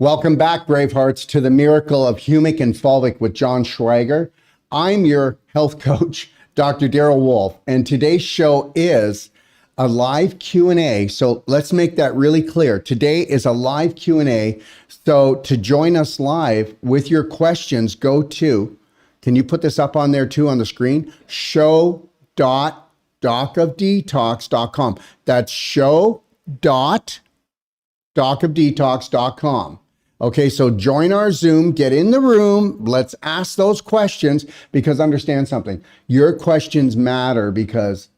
Welcome back, Bravehearts, to the miracle of Humic and Falvic with John Shwaiger. I'm your health coach, Dr. Daryl Wolf, and today's show is a live Q&A. So let's make that really clear. Today is a live Q&A. So to join us live with your questions, go to, can you put this up on there too on the screen? show.docofdetox.com. That's show.docofdetox.com. Okay, so join our Zoom, get in the room, let's ask those questions, because understand something. Your questions matter because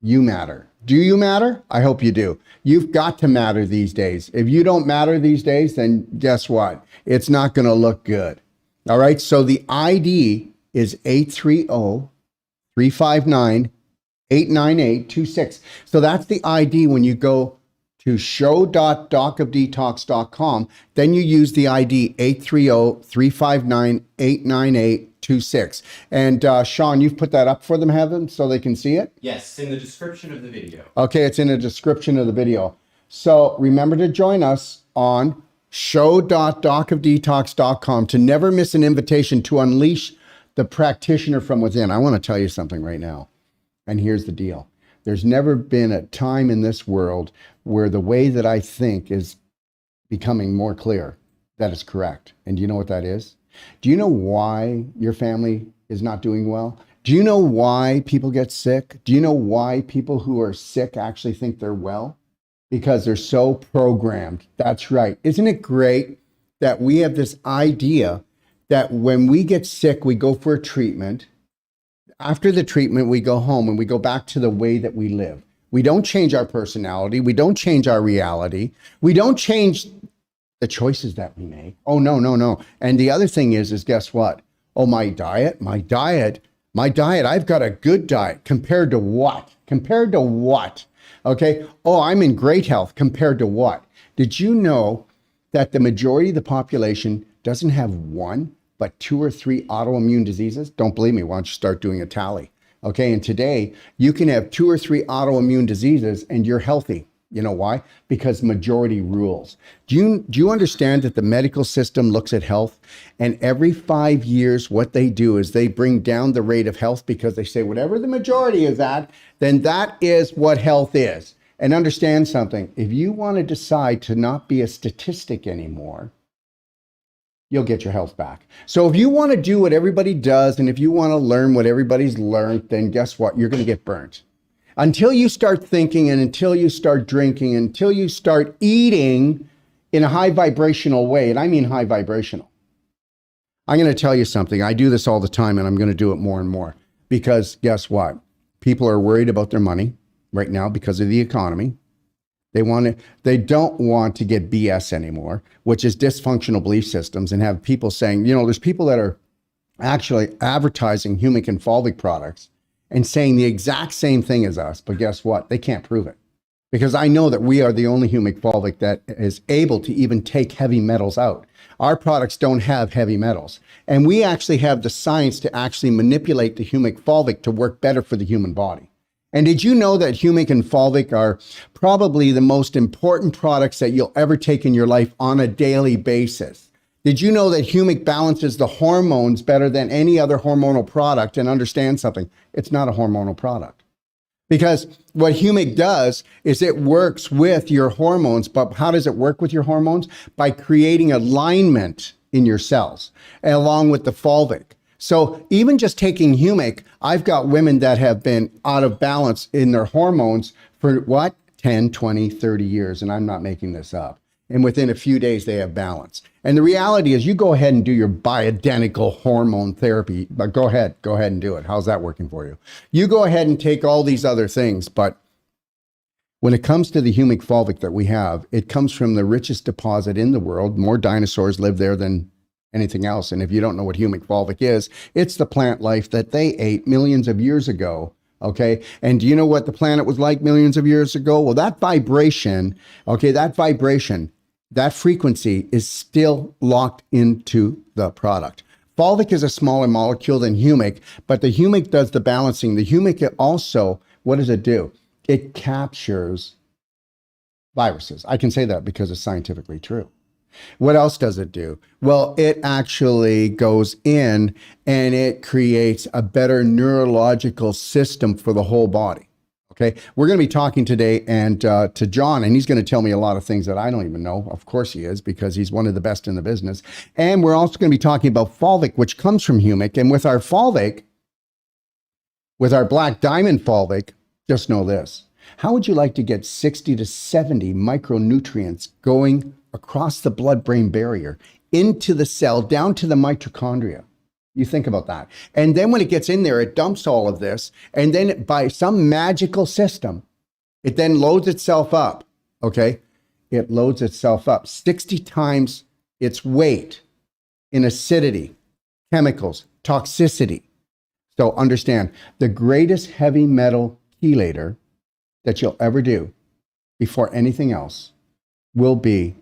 you matter. Do you matter? I hope you do. You've got to matter these days. If you don't matter these days, then guess what? It's not going to look good. All right, so the ID is 830-359-89826. So that's the ID when you go to show.docofdetox.com, then you use the ID 830-359-89826. And Sean, you've put that up for them, Heaven, so they can see it? Yes, in the description of the video. Okay, it's in the description of the video. So remember to join us on show.docofdetox.com to never miss an invitation to unleash the practitioner from within. I want to tell you something right now, and here's the deal. There's never been a time in this world where the way that I think is becoming more clear that is correct. And do you know what that is? Do you know why your family is not doing well? Do you know why people get sick? Do you know why people who are sick actually think they're well? Because they're so programmed. That's right. Isn't it great that we have this idea that when we get sick, we go for a treatment. After the treatment, we go home and we go back to the way that we live. We don't change our personality. We don't change our reality. We don't change the choices that we make. Oh, no. And the other thing is guess what? Oh, my diet. I've got a good diet. Compared to what? Okay. Oh, I'm in great health. Compared to what? Did you know that the majority of the population doesn't have one, but 2 or 3 autoimmune diseases? Don't believe me, why don't you start doing a tally? Okay, and today you can have 2 or 3 autoimmune diseases and you're healthy. You know why? Because majority rules. Do you understand that the medical system looks at health, and every 5 years what they do is they bring down the rate of health, because they say whatever the majority is at, then that is what health is. And understand something, if you want to decide to not be a statistic anymore, you'll get your health back. So if you want to do what everybody does, and if you want to learn what everybody's learned, then guess what? You're going to get burnt. Until you start thinking, and until you start drinking, until you start eating in a high vibrational way, and I mean high vibrational. I'm going to tell you something. I do this all the time, and I'm going to do it more and more, because guess what? People are worried about their money right now because of the economy. They don't want to get BS anymore, which is dysfunctional belief systems, and have people saying, there's people that are actually advertising Humic and Falvic products and saying the exact same thing as us, but guess what? They can't prove it, because I know that we are the only Humic Falvic that is able to even take heavy metals out. Our products don't have heavy metals, and we actually have the science to actually manipulate the Humic Falvic to work better for the human body. And did you know that Humic and Falvic are probably the most important products that you'll ever take in your life on a daily basis? Did you know that Humic balances the hormones better than any other hormonal product? And understand something, it's not a hormonal product. Because what Humic does is it works with your hormones. But how does it work with your hormones? By creating alignment in your cells, along with the Falvic. So even just taking Humic, I've got women that have been out of balance in their hormones for what? 10, 20, 30 years. And I'm not making this up. And within a few days, they have balance. And the reality is, you go ahead and do your bioidentical hormone therapy, but go ahead and do it. How's that working for you? You go ahead and take all these other things. But when it comes to the Humic Falvic that we have, it comes from the richest deposit in the world. More dinosaurs live there than anything else. And if you don't know what Humic Falvic is, it's the plant life that they ate millions of years ago. Okay. And do you know what the planet was like millions of years ago? Well, that vibration, that frequency is still locked into the product. Falvic is a smaller molecule than Humic, but the Humic does the balancing. The Humic also, what does it do? It captures viruses. I can say that because it's scientifically true. What else does it do? Well, it actually goes in and it creates a better neurological system for the whole body. Okay, we're going to be talking today and to John, and he's going to tell me a lot of things that I don't even know. Of course he is, because he's one of the best in the business. And we're also going to be talking about Fulvic, which comes from Humic. And with our Fulvic, with our Black Diamond Fulvic, just know this. How would you like to get 60 to 70 micronutrients going across the blood-brain barrier into the cell, down to the mitochondria? You think about that. And then when it gets in there, it dumps all of this. And then by some magical system, it then loads itself up. Okay. It loads itself up 60 times its weight in acidity, chemicals, toxicity. So understand, the greatest heavy metal chelator that you'll ever do before anything else will be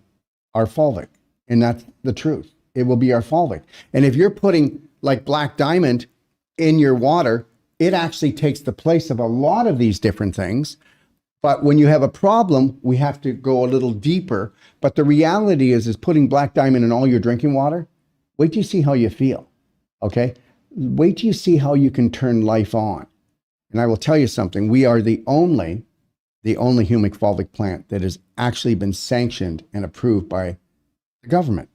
our Fulvic. And that's the truth. It will be our Fulvic. And if you're putting like Black Diamond in your water, it actually takes the place of a lot of these different things. But when you have a problem, we have to go a little deeper. But the reality is putting Black Diamond in all your drinking water, wait till you see how you feel, okay? Wait till you see how you can turn life on. And I will tell you something, we are the only Humic Fulvic plant that has actually been sanctioned and approved by the government.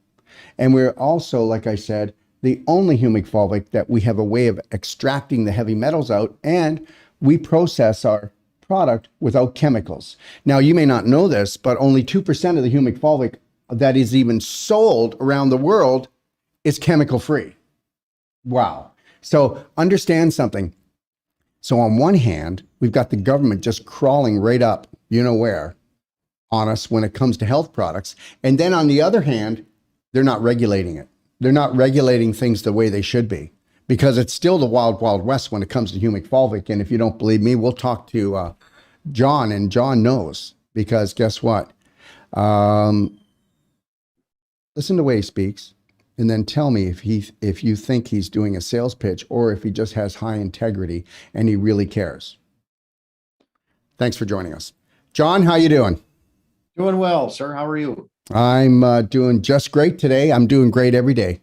And we're also, like I said, the only Humic Fulvic that we have a way of extracting the heavy metals out, and we process our product without chemicals. Now, you may not know this, but only 2% of the Humic Fulvic that is even sold around the world is chemical free. Wow. So understand something. So on one hand, we've got the government just crawling right up, you know where, on us when it comes to health products. And then on the other hand, they're not regulating it. They're not regulating things the way they should be, because it's still the wild, wild west when it comes to Humic Fulvic. And if you don't believe me, we'll talk to John, and John knows, because guess what? Listen to the way he speaks, and then tell me if you think he's doing a sales pitch or if he just has high integrity and he really cares. Thanks for joining us. John, how you doing? Doing well, sir. How are you? I'm doing just great today. I'm doing great every day.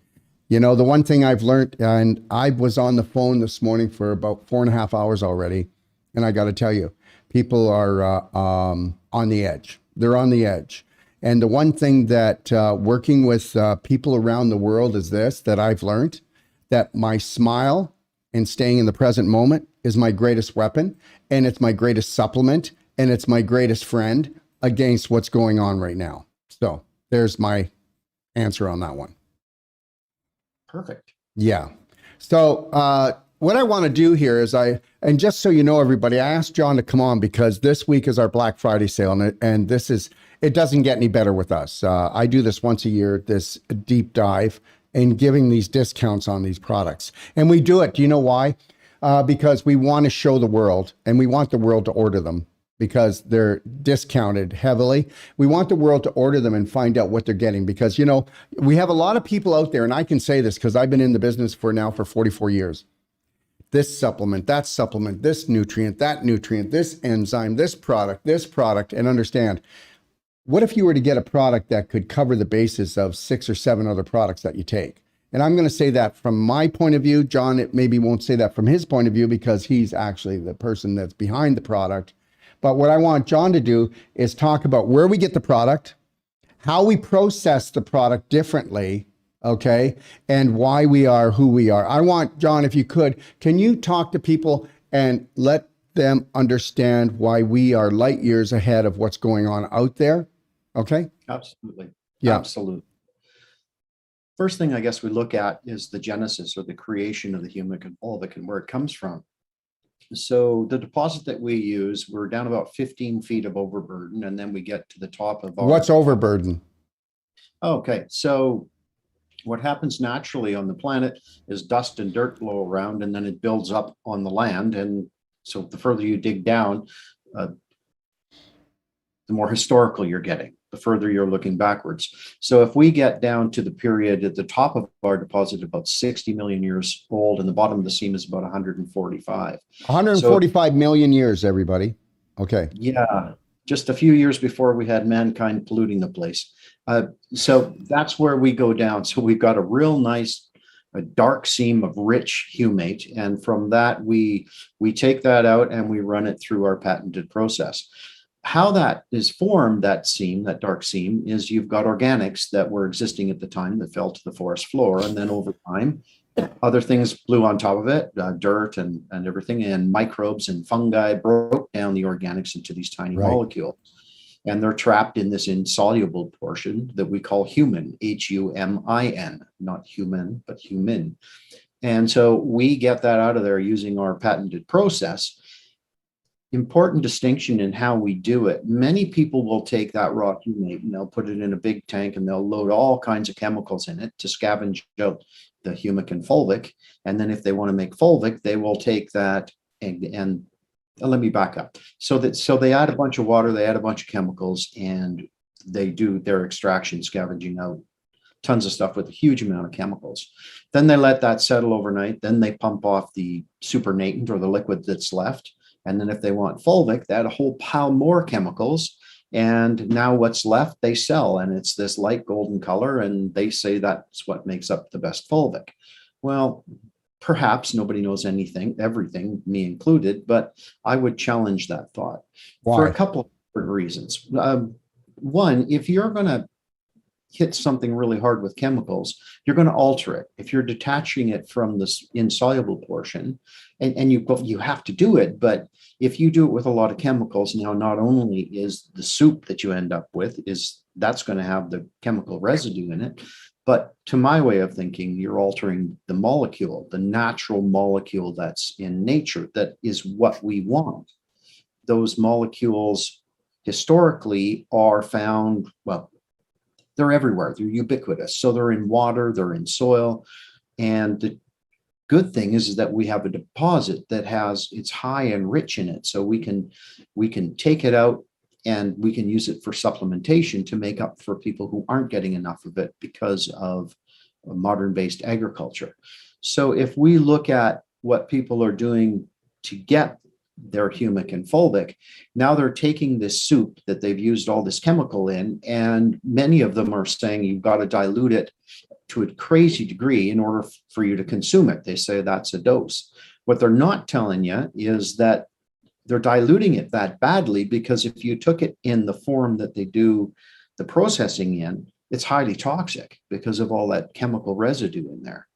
You know, the one thing I've learned, and I was on the phone this morning for about 4.5 hours already, and I got to tell you, people are on the edge. They're on the edge. And the one thing that working with people around the world is this, that I've learned, that my smile and staying in the present moment is my greatest weapon, and it's my greatest supplement, and it's my greatest friend against what's going on right now. So there's my answer on that one. Perfect. Yeah. So what I want to do here is and just so you know, everybody, I asked John to come on because this week is our Black Friday sale, and it doesn't get any better with us. I do this once a year, this deep dive, and giving these discounts on these products. And we do it. Do you know why? Because we want to show the world, and we want the world to order them, because they're discounted heavily. We want the world to order them and find out what they're getting, because, you know, we have a lot of people out there, and I can say this because I've been in the business for 44 years. This supplement, that supplement, this nutrient, that nutrient, this enzyme, this product, and understand, what if you were to get a product that could cover the basis of 6 or 7 other products that you take? And I'm going to say that from my point of view. John, it maybe won't say that from his point of view, because he's actually the person that's behind the product. But what I want John to do is talk about where we get the product, how we process the product differently, okay, and why we are who we are. I want, John, if you could, can you talk to people and let them understand why we are light years ahead of what's going on out there? Okay? Absolutely. Yeah. Absolutely. First thing I guess we look at is the genesis, or the creation of the Humic and Fulvic, and where it comes from. So the deposit that we use, we're down about 15 feet of overburden, and then we get to the top of our... What's overburden? Okay, so what happens naturally on the planet is dust and dirt blow around, and then it builds up on the land. And so the further you dig down, the more historical you're getting, the further you're looking backwards. So if we get down to the period at the top of our deposit, about 60 million years old, and the bottom of the seam is about 145. 145 million years, everybody. Okay. Yeah. just a few years before we had mankind polluting the place. So that's where we go down. So we've got a real nice, a dark seam of rich humate. And from that, we take that out and we run it through our patented process. How that is formed, that seam, that dark seam, is you've got organics that were existing at the time that fell to the forest floor. And then over time, other things blew on top of it, dirt and everything, and microbes and fungi broke down the organics into these tiny molecules. And they're trapped in this insoluble portion that we call humin, Humin, not human, but humin. And so we get that out of there using our patented process. Important distinction in how we do it. Many people will take that raw humate and they'll put it in a big tank and they'll load all kinds of chemicals in it to scavenge out the humic and fulvic. And then if they want to make fulvic, they will take that and let me back up. So they add a bunch of water, they add a bunch of chemicals, and they do their extraction, scavenging out tons of stuff with a huge amount of chemicals. Then they let that settle overnight. Then they pump off the supernatant or the liquid that's left. And then if they want fulvic, they add a whole pile more chemicals. And now what's left, they sell. And it's this light golden color. And they say that's what makes up the best fulvic. Well, perhaps nobody knows anything, everything, me included, but I would challenge that thought. Why? For a couple of different reasons. One, if you're going to hit something really hard with chemicals, you're going to alter it. If you're detaching it from this insoluble portion, and you have to do it, but if you do it with a lot of chemicals, now not only is the soup that you end up with that's going to have the chemical residue in it, but to my way of thinking, you're altering the molecule, the natural molecule that's in nature, that is what we want. Those molecules historically are found, well, they're everywhere. They're ubiquitous. So they're in water, they're in soil. And the good thing is that we have a deposit that it's high and rich in it. So we can take it out and we can use it for supplementation to make up for people who aren't getting enough of it because of modern-based agriculture. So if we look at what people are doing to get their humic and fulvic, now they're taking this soup that they've used all this chemical in, and many of them are saying you've got to dilute it to a crazy degree in order for you to consume it. They say that's a dose. What they're not telling you is that they're diluting it that badly, because if you took it in the form that they do the processing in, it's highly toxic because of all that chemical residue in there.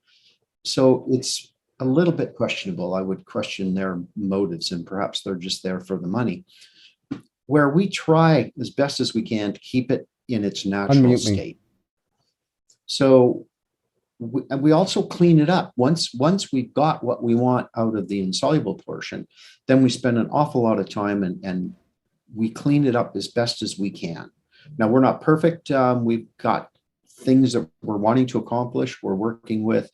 So it's a little bit questionable. I would question their motives, and perhaps they're just there for the money. Where we try as best as we can to keep it in its natural state. So we also clean it up. Once we've got what we want out of the insoluble portion, then we spend an awful lot of time and we clean it up as best as we can. Now, we're not perfect. We've got things that we're wanting to accomplish. We're working with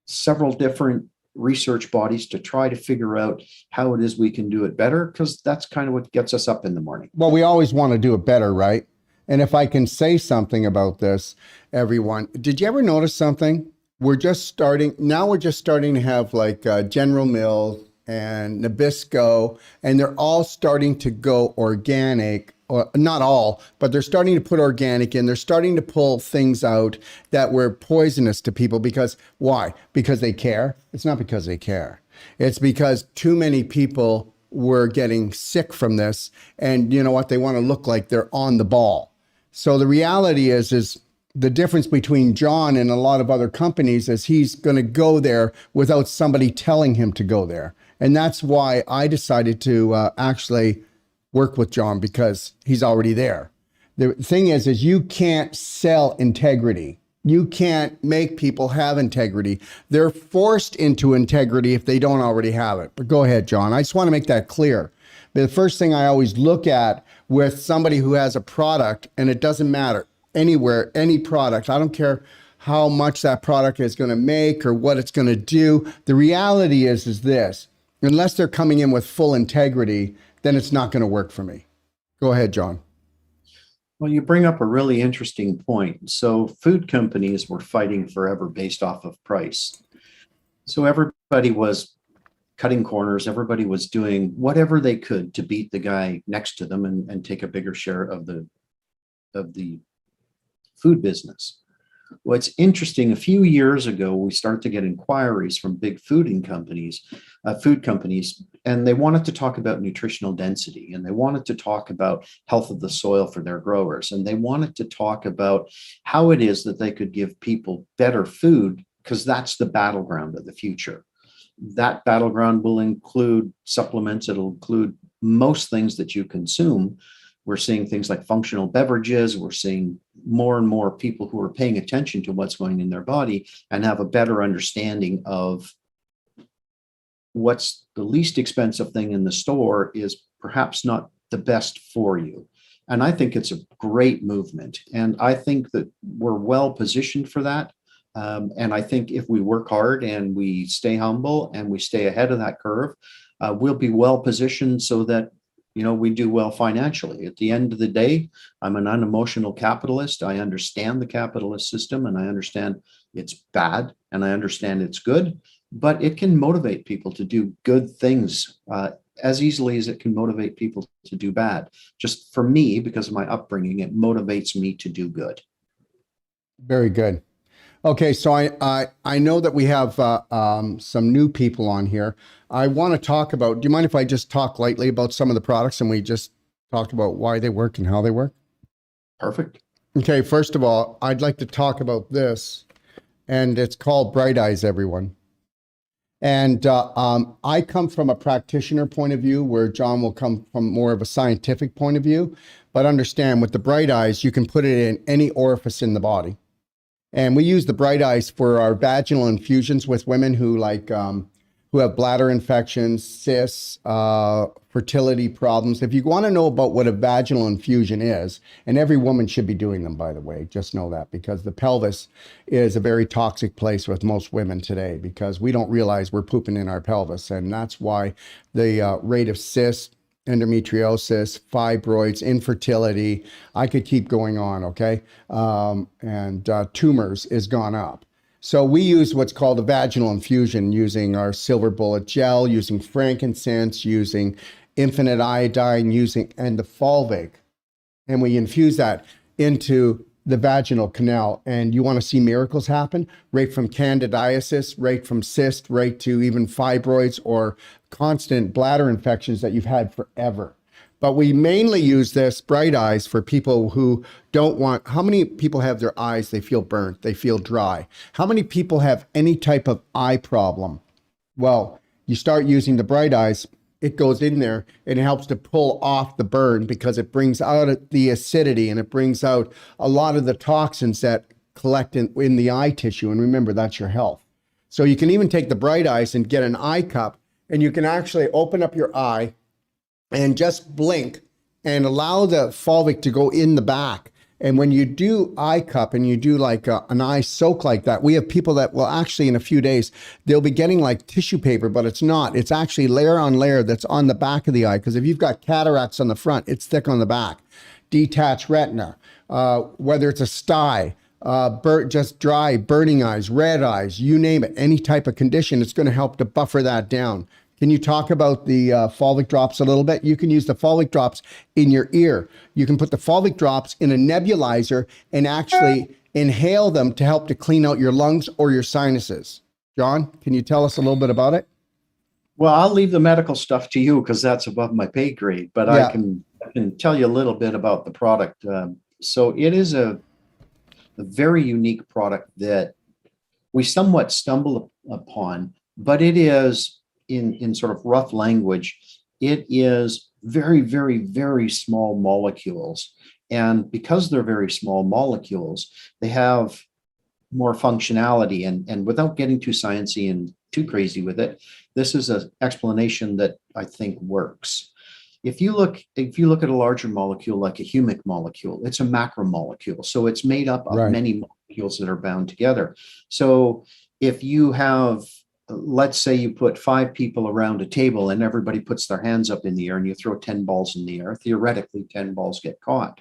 several different research bodies to try to figure out how it is we can do it better, because that's kind of what gets us up in the morning. Well, we always want to do it better, right? And if I can say something about this, everyone, did you ever notice something? We're just starting to have like General Mills and Nabisco, and they're all starting to go organic. Or not all, but they're starting to put organic in. They're starting to pull things out that were poisonous to people. Because why? Because they care? It's not because they care. It's because too many people were getting sick from this. And you know what? They want to look like they're on the ball. So the reality is the difference between John and a lot of other companies is he's going to go there without somebody telling him to go there. And that's why I decided to actually work with John, because he's already there. The thing is you can't sell integrity. You can't make people have integrity. They're forced into integrity if they don't already have it. But go ahead, John. I just want to make that clear. The first thing I always look at with somebody who has a product, and it doesn't matter anywhere, any product, I don't care how much that product is going to make or what it's going to do. The reality is this, unless they're coming in with full integrity, then it's not going to work for me. Go ahead, John. Well, you bring up a really interesting point. So food companies were fighting forever based off of price. So everybody was cutting corners. Everybody was doing whatever they could to beat the guy next to them and take a bigger share of the food business. What's interesting, a few years ago, we started to get inquiries from big food companies, and they wanted to talk about nutritional density, and they wanted to talk about health of the soil for their growers, and they wanted to talk about how it is that they could give people better food, because that's the battleground of the future. That battleground will include supplements. It'll include most things that you consume. We're seeing things like functional beverages. We're seeing more and more people who are paying attention to what's going in their body and have a better understanding of what's the least expensive thing in the store is perhaps not the best for you. And I think it's a great movement. And I think that we're well positioned for that. And I think if we work hard and we stay humble and we stay ahead of that curve, we'll be well positioned so that we do well financially. At the end of the day, I'm an unemotional capitalist. I understand the capitalist system, and I understand it's bad, and I understand it's good, but it can motivate people to do good things as easily as it can motivate people to do bad. Just for me, because of my upbringing, it motivates me to do good. Very good. Okay, so I know that we have some new people on here. I want to talk about, do you mind if I just talk lightly about some of the products and we just talk about why they work and how they work? Perfect. Okay, first of all, I'd like to talk about this, and it's called Bright Eyes, everyone. And I come from a practitioner point of view, where John will come from more of a scientific point of view. But understand, with the Bright Eyes, you can put it in any orifice in the body. And we use the Bright Eyes for our vaginal infusions with women who who have bladder infections, cysts, fertility problems. If you want to know about what a vaginal infusion is, and every woman should be doing them, by the way, just know that, because the pelvis is a very toxic place with most women today, because we don't realize we're pooping in our pelvis. And that's why the rate of cysts, endometriosis, fibroids, infertility, I could keep going on, okay? And tumors is gone up. So we use what's called a vaginal infusion, using our silver bullet gel, using frankincense, using infinite iodine, and the Falvic. And we infuse that into the vaginal canal. And you want to see miracles happen, right from candidiasis, right from cyst, right to even fibroids or constant bladder infections that you've had forever. But we mainly use this Bright Eyes for people who don't want, how many people have their eyes, they feel burnt, they feel dry? How many people have any type of eye problem? Well, you start using the Bright Eyes, it goes in there and it helps to pull off the burn, because it brings out the acidity and it brings out a lot of the toxins that collect in the eye tissue. And remember, that's your health. So you can even take the Bright Eyes and get an eye cup, and you can actually open up your eye and just blink and allow the Fulvic to go in the back. And when you do eye cup and you do like an eye soak like that, we have people that will actually, in a few days, they'll be getting like tissue paper, but it's not. It's actually layer on layer that's on the back of the eye. Because if you've got cataracts on the front, it's thick on the back. Detached retina, whether it's a sty, just dry, burning eyes, red eyes, you name it, any type of condition, it's going to help to buffer that down. Can you talk about the Fulvic drops a little bit? You can use the Fulvic drops in your ear. You can put the Fulvic drops in a nebulizer and actually inhale them to help to clean out your lungs or your sinuses. John, can you tell us a little bit about it? Well, I'll leave the medical stuff to you, because that's above my pay grade, but Yeah. I can tell you a little bit about the product. So it is a very unique product that we somewhat stumble upon, but it is, in sort of rough language, it is very, very, very small molecules. And because they're very small molecules, they have more functionality. And without getting too sciencey and too crazy with it, this is an explanation that I think works. If you look at a larger molecule like a Humic molecule, it's a macromolecule. So it's made up of Right. many molecules that are bound together. So if you have let's say you put 5 people around a table and everybody puts their hands up in the air and you throw 10 balls in the air. Theoretically, 10 balls get caught.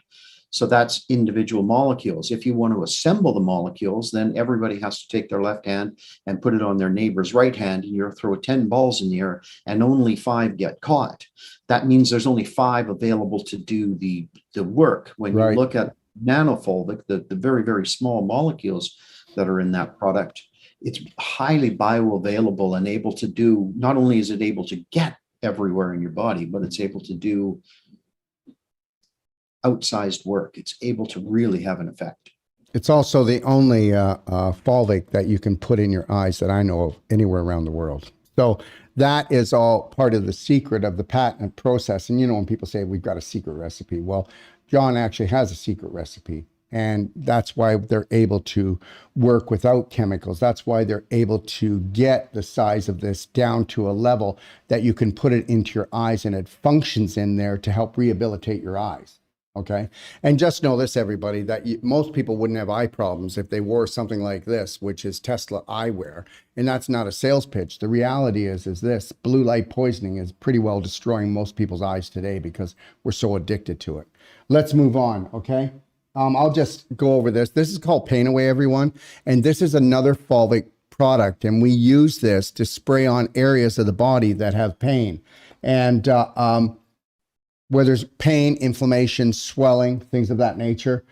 So that's individual molecules. If you want to assemble the molecules, then everybody has to take their left hand and put it on their neighbor's right hand, and you throw 10 balls in the air and only 5 get caught. That means there's only 5 available to do the work. When you look at nanofulvic, the very, very small molecules that are in that product, it's highly bioavailable and able to do, not only is it able to get everywhere in your body, but it's able to do outsized work. It's able to really have an effect. It's also the only Falvic that you can put in your eyes that I know of anywhere around the world. So that is all part of the secret of the patent process. And you know, when people say we've got a secret recipe, well, John actually has a secret recipe. And that's why they're able to work without chemicals. That's why they're able to get the size of this down to a level that you can put it into your eyes and it functions in there to help rehabilitate your eyes. Okay. And just know this, everybody, that most people wouldn't have eye problems if they wore something like this, which is Tesla eyewear. And that's not a sales pitch. The reality is this blue light poisoning is pretty well destroying most people's eyes today because we're so addicted to it. Let's move on. Okay. I'll just go over this. This is called Pain Away, everyone. And this is another Fulvic product. And we use this to spray on areas of the body that have pain. And where there's pain, inflammation, swelling, things of that nature.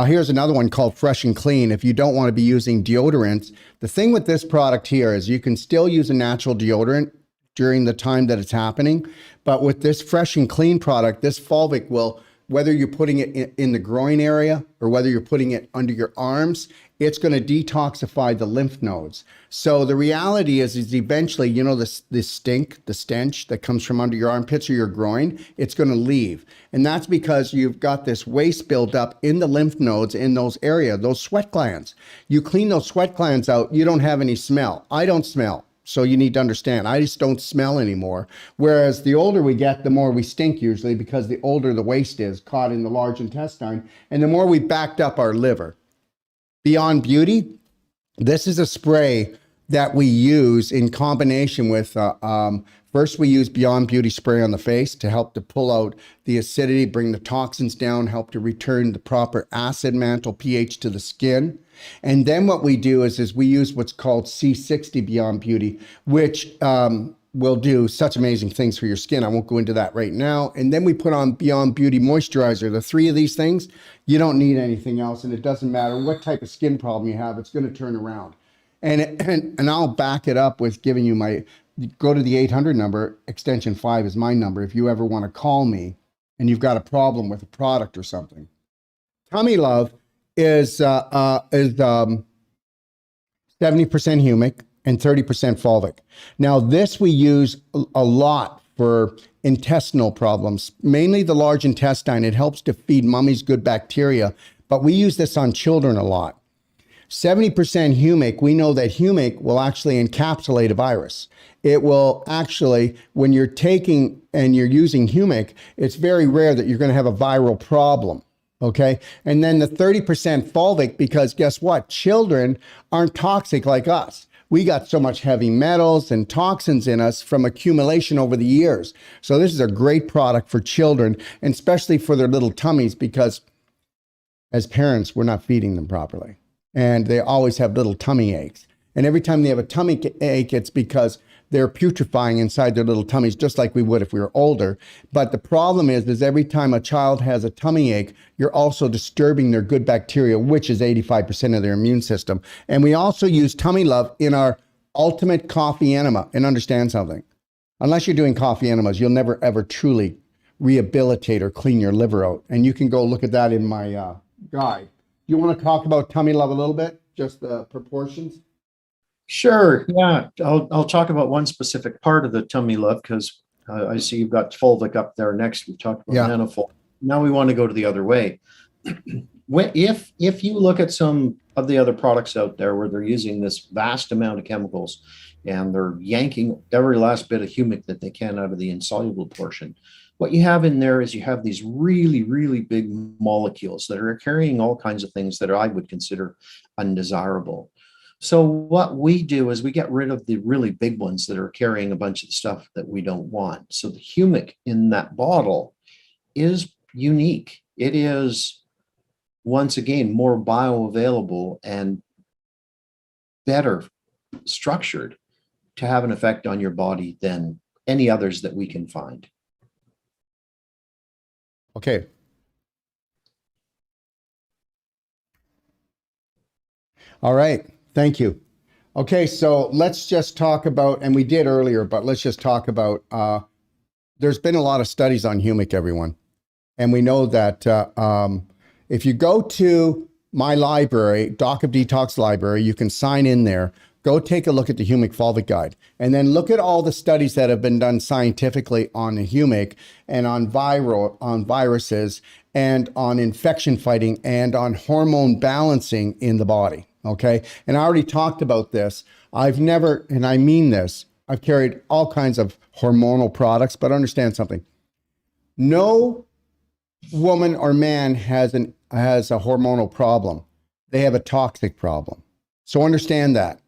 Here's another one called Fresh and Clean. If you don't want to be using deodorants, the thing with this product here is you can still use a natural deodorant during the time that it's happening. But with this Fresh and Clean product, this Fulvic will, whether you're putting it in the groin area or whether you're putting it under your arms, it's going to detoxify the lymph nodes. So the reality is eventually, you know, this stink, the stench that comes from under your armpits or your groin, it's going to leave. And that's because you've got this waste built up in the lymph nodes in those areas, those sweat glands. You clean those sweat glands out, you don't have any smell. I don't smell. So you need to understand, I just don't smell anymore. Whereas the older we get, the more we stink usually, because the older the waste is caught in the large intestine and the more we backed up our liver. Beyond Beauty, this is a spray that we use in combination with, first we use Beyond Beauty spray on the face to help to pull out the acidity, bring the toxins down, help to return the proper acid mantle pH to the skin. And then what we do is we use what's called C60 Beyond Beauty, which will do such amazing things for your skin. I won't go into that right now. And then we put on Beyond Beauty Moisturizer. The 3 of these things, you don't need anything else. And it doesn't matter what type of skin problem you have, it's going to turn around. And I'll back it up with giving you go to the 800 number, extension 5 is my number. If you ever want to call me and you've got a problem with a product or something. Tummy Love is 70% Humic and 30% Fulvic. Now, this we use a lot for intestinal problems, mainly the large intestine. It helps to feed mummy's good bacteria, but we use this on children a lot. 70% Humic, we know that Humic will actually encapsulate a virus. It will actually, when you're taking and you're using Humic, it's very rare that you're going to have a viral problem. Okay. And then the 30% Fulvic, because guess what? Children aren't toxic like us. We got so much heavy metals and toxins in us from accumulation over the years. So this is a great product for children, and especially for their little tummies, because as parents, we're not feeding them properly. And they always have little tummy aches. And every time they have a tummy ache, it's because they're putrefying inside their little tummies, just like we would if we were older. But the problem is every time a child has a tummy ache, you're also disturbing their good bacteria, which is 85% of their immune system. And we also use Tummy Love in our ultimate coffee enema. And understand something. Unless you're doing coffee enemas, you'll never, ever truly rehabilitate or clean your liver out. And you can go look at that in my guide. You want to talk about Tummy Love a little bit? Just the proportions? Sure. Yeah. I'll talk about one specific part of the Tummy Love because I see you've got Fulvic up there next. We've talked about nanofulvic. Now we want to go to the other way. If you look at some of the other products out there where they're using this vast amount of chemicals and they're yanking every last bit of humic that they can out of the insoluble portion, what you have in there is you have these really, really big molecules that are carrying all kinds of things that I would consider undesirable. So what we do is we get rid of the really big ones that are carrying a bunch of stuff that we don't want. So the humic in that bottle is unique. It is, once again, more bioavailable and better structured to have an effect on your body than any others that we can find. Okay. All right. Thank you. Okay, so let's just talk about, and we did earlier, but let's just talk about, there's been a lot of studies on Humic, everyone. And we know that if you go to my library, Doc of Detox library, you can sign in there. Go take a look at the Humic Fulvic Guide, and then look at all the studies that have been done scientifically on the Humic and on viruses and on infection fighting and on hormone balancing in the body. Okay. And I already talked about this. I've never, and I mean this, I've carried all kinds of hormonal products, but understand something. No woman or man has a hormonal problem. They have a toxic problem. So understand that.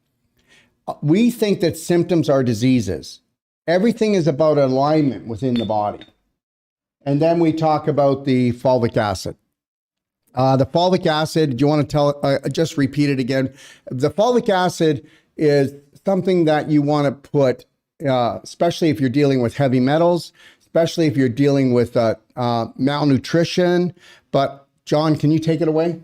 We think that symptoms are diseases. Everything is about alignment within the body. And then we talk about the fulvic acid. The fulvic acid, do you want to tell, just repeat it again? The fulvic acid is something that you want to put, especially if you're dealing with heavy metals, especially if you're dealing with malnutrition. But John, can you take it away?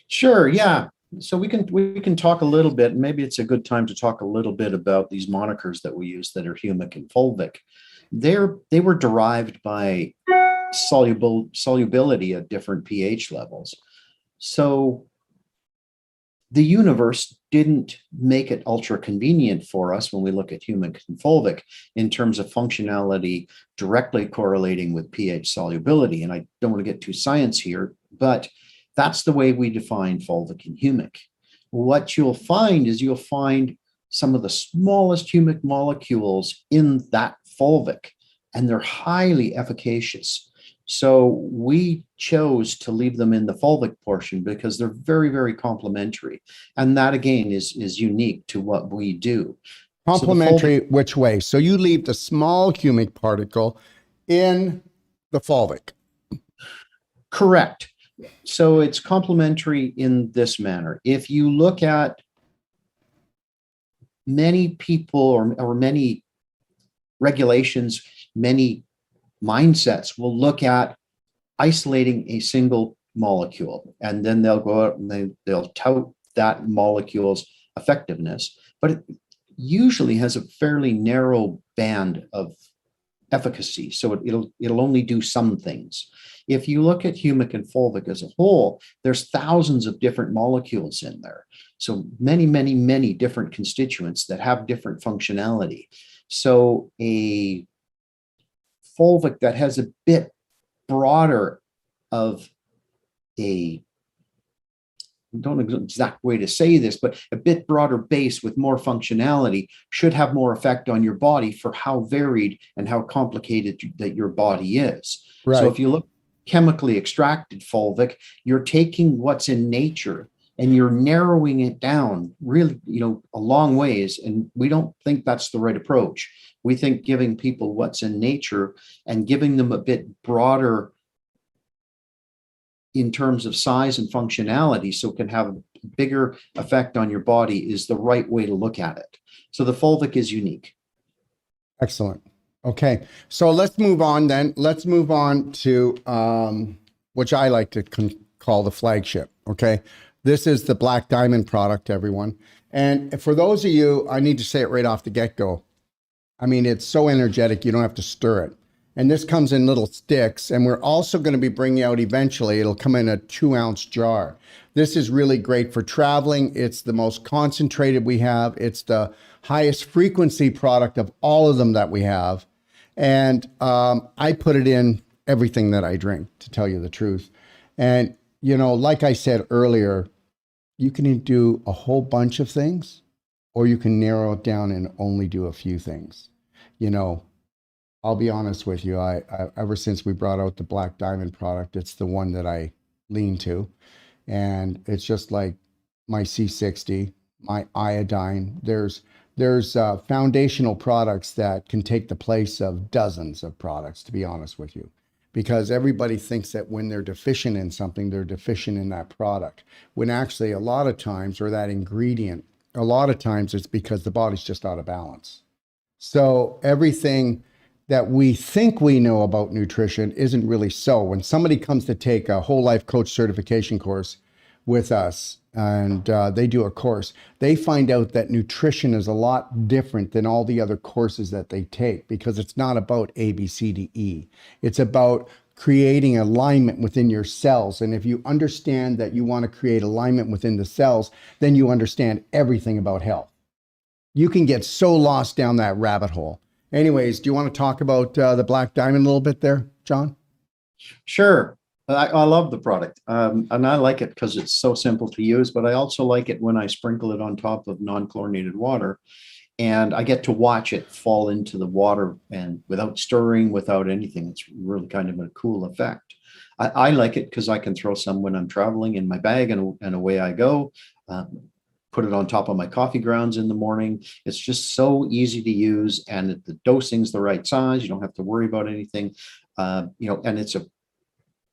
Sure, yeah. So we can talk a little bit. Maybe it's a good time to talk a little bit about these monikers that we use that are Humic and Fulvic. They were derived by solubility at different pH levels. So the universe didn't make it ultra convenient for us when we look at Humic and Fulvic in terms of functionality directly correlating with pH solubility. And I don't want to get too science here, but that's the way we define Fulvic and Humic. What you'll find is you'll find some of the smallest Humic molecules in that Fulvic, and they're highly efficacious. So we chose to leave them in the Fulvic portion because they're very, very complementary. And that, again, is unique to what we do. Complementary which way? So you leave the small Humic particle in the Fulvic. Correct. So it's complementary in this manner. If you look at many people or many regulations, many mindsets will look at isolating a single molecule, and then they'll go out and they'll tout that molecule's effectiveness, but it usually has a fairly narrow band of efficacy. So it'll only do some things. If you look at Humic and Fulvic as a whole, there's thousands of different molecules in there. So many, many, many different constituents that have different functionality. So a Fulvic that has a bit broader of I don't know the exact way to say this, but a bit broader base with more functionality should have more effect on your body for how varied and how complicated that your body is. Right. So if you look chemically extracted Fulvic, you're taking what's in nature and you're narrowing it down really, a long ways. And we don't think that's the right approach. We think giving people what's in nature and giving them a bit broader in terms of size and functionality, so it can have a bigger effect on your body, is the right way to look at it. So the Fulvic is unique. Excellent. Okay, so let's move on then. Let's move on to which I like to call the flagship. Okay, this is the Black Diamond product, everyone. And for those of you, I need to say it right off the get-go. I mean, it's so energetic, you don't have to stir it. And this comes in little sticks, and we're also going to be bringing out eventually, it'll come in a 2-ounce jar. This is really great for traveling. It's the most concentrated we have. It's the highest frequency product of all of them that we have. And I put it in everything that I drink, to tell you the truth. And, like I said earlier, you can do a whole bunch of things, or you can narrow it down and only do a few things. I'll be honest with you. I ever since we brought out the Black Diamond product, it's the one that I lean to. And it's just like my C60, my iodine. There's foundational products that can take the place of dozens of products, to be honest with you, because everybody thinks that when they're deficient in something, they're deficient in that product. When actually a lot of times, or that ingredient, a lot of times it's because the body's just out of balance. So everything that we think we know about nutrition isn't really so. When somebody comes to take a whole life coach certification course with us, and they do a course, they find out that nutrition is a lot different than all the other courses that they take, because it's not about A, B, C, D, E. It's about creating alignment within your cells. And if you understand that you want to create alignment within the cells, then you understand everything about health. You can get so lost down that rabbit hole. Anyways, do you want to talk about the Black Diamond a little bit there, John? Sure. I love the product, and I like it because it's so simple to use, but I also like it when I sprinkle it on top of non-chlorinated water, and I get to watch it fall into the water and without stirring, without anything. It's really kind of a cool effect. I like it because I can throw some when I'm traveling in my bag, and away I go. Put it on top of my coffee grounds in the morning. It's just so easy to use, and the dosing's the right size. You don't have to worry about anything, and it's a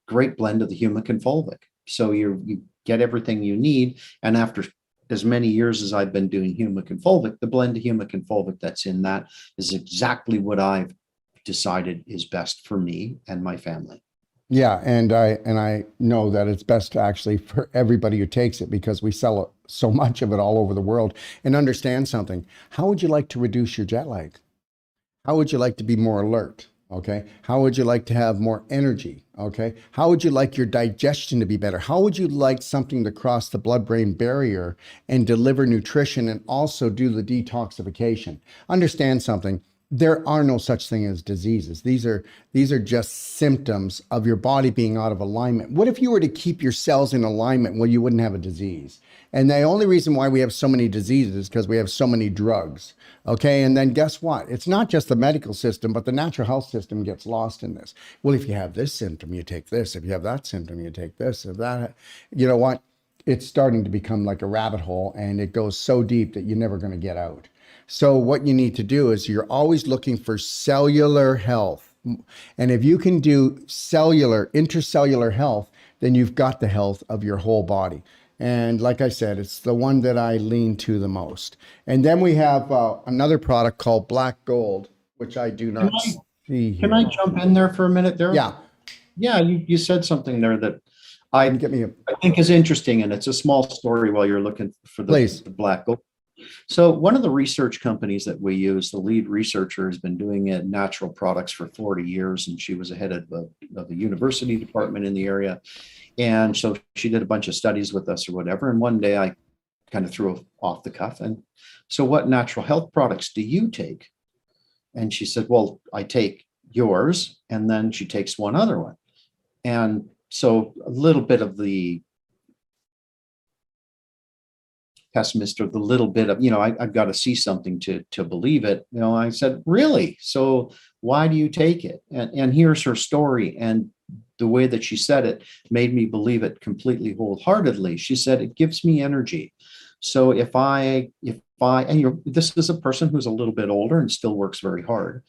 great blend of the Humic and Fulvic. So you get everything you need. And after as many years as I've been doing Humic and Fulvic, the blend of Humic and Fulvic that's in that is exactly what I've decided is best for me and my family. Yeah, and I know that it's best actually for everybody who takes it, because we sell so much of it all over the world. And understand something. How would you like to reduce your jet lag? How would you like to be more alert? Okay. How would you like to have more energy? Okay. How would you like your digestion to be better? How would you like something to cross the blood-brain barrier and deliver nutrition and also do the detoxification? Understand something. There are no such thing as diseases. These are just symptoms of your body being out of alignment. What if you were to keep your cells in alignment? Well, you wouldn't have a disease. And the only reason why we have so many diseases is because we have so many drugs. Okay. And then guess what? It's not just the medical system, but the natural health system gets lost in this. Well, if you have this symptom, you take this. If you have that symptom, you take this. If that, you know what? It's starting to become like a rabbit hole, and it goes so deep that you're never going to get out. So what you need to do is you're always looking for cellular health. And if you can do cellular, intercellular health, then you've got the health of your whole body. And like I said, it's the one that I lean to the most. And then we have another product called Black Gold, which I do not see here. Can I jump in there for a minute there? Yeah. Yeah, you said something there that I think is interesting, and it's a small story while you're looking for the Black Gold. So one of the research companies that we use, the lead researcher has been doing natural products for 40 years, and she was the head of the university department in the area. And so she did a bunch of studies with us or whatever. And one day I kind of threw off the cuff. And so what natural health products do you take? And she said, well, I take yours. And then she takes one other one. And so a little bit of the pessimist, or the little bit of, I've got to see something to believe it. I said, really? So why do you take it? And here's her story. And the way that she said it made me believe it completely wholeheartedly. She said, it gives me energy. So if I, this is a person who's a little bit older and still works very hard.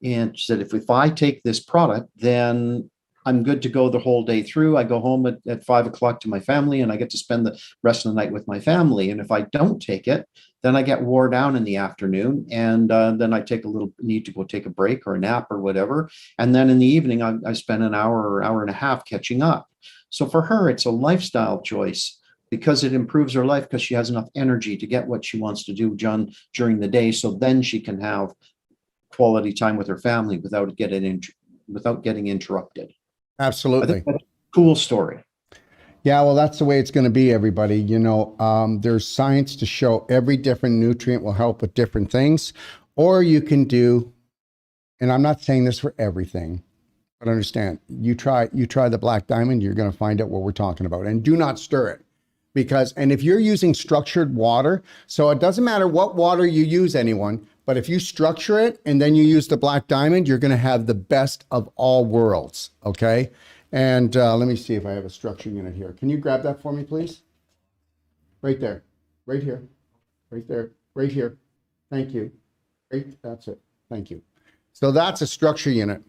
And she said, if I take this product, then I'm good to go the whole day through. I go home at 5 o'clock to my family, and I get to spend the rest of the night with my family. And if I don't take it, then I get wore down in the afternoon, and then I need to go take a break or a nap or whatever. And then in the evening, I spend an hour or hour and a half catching up. So for her, it's a lifestyle choice, because it improves her life, because she has enough energy to get what she wants to do done during the day. So then she can have quality time with her family without getting interrupted. Absolutely. I think that's a cool story. Yeah, well, that's the way it's going to be, everybody. There's science to show every different nutrient will help with different things. Or you can do, and I'm not saying this for everything, but understand, you try the Black Diamond, you're going to find out what we're talking about. And do not stir it. And if you're using structured water, so it doesn't matter what water you use, anyone, but if you structure it and then you use the Black Diamond, you're going to have the best of all worlds. Okay. And let me see if I have a structure unit here. Can you grab that for me, please? right there, right here, right there, right here. Thank you. Right, that's it. Thank you. So that's a structure unit,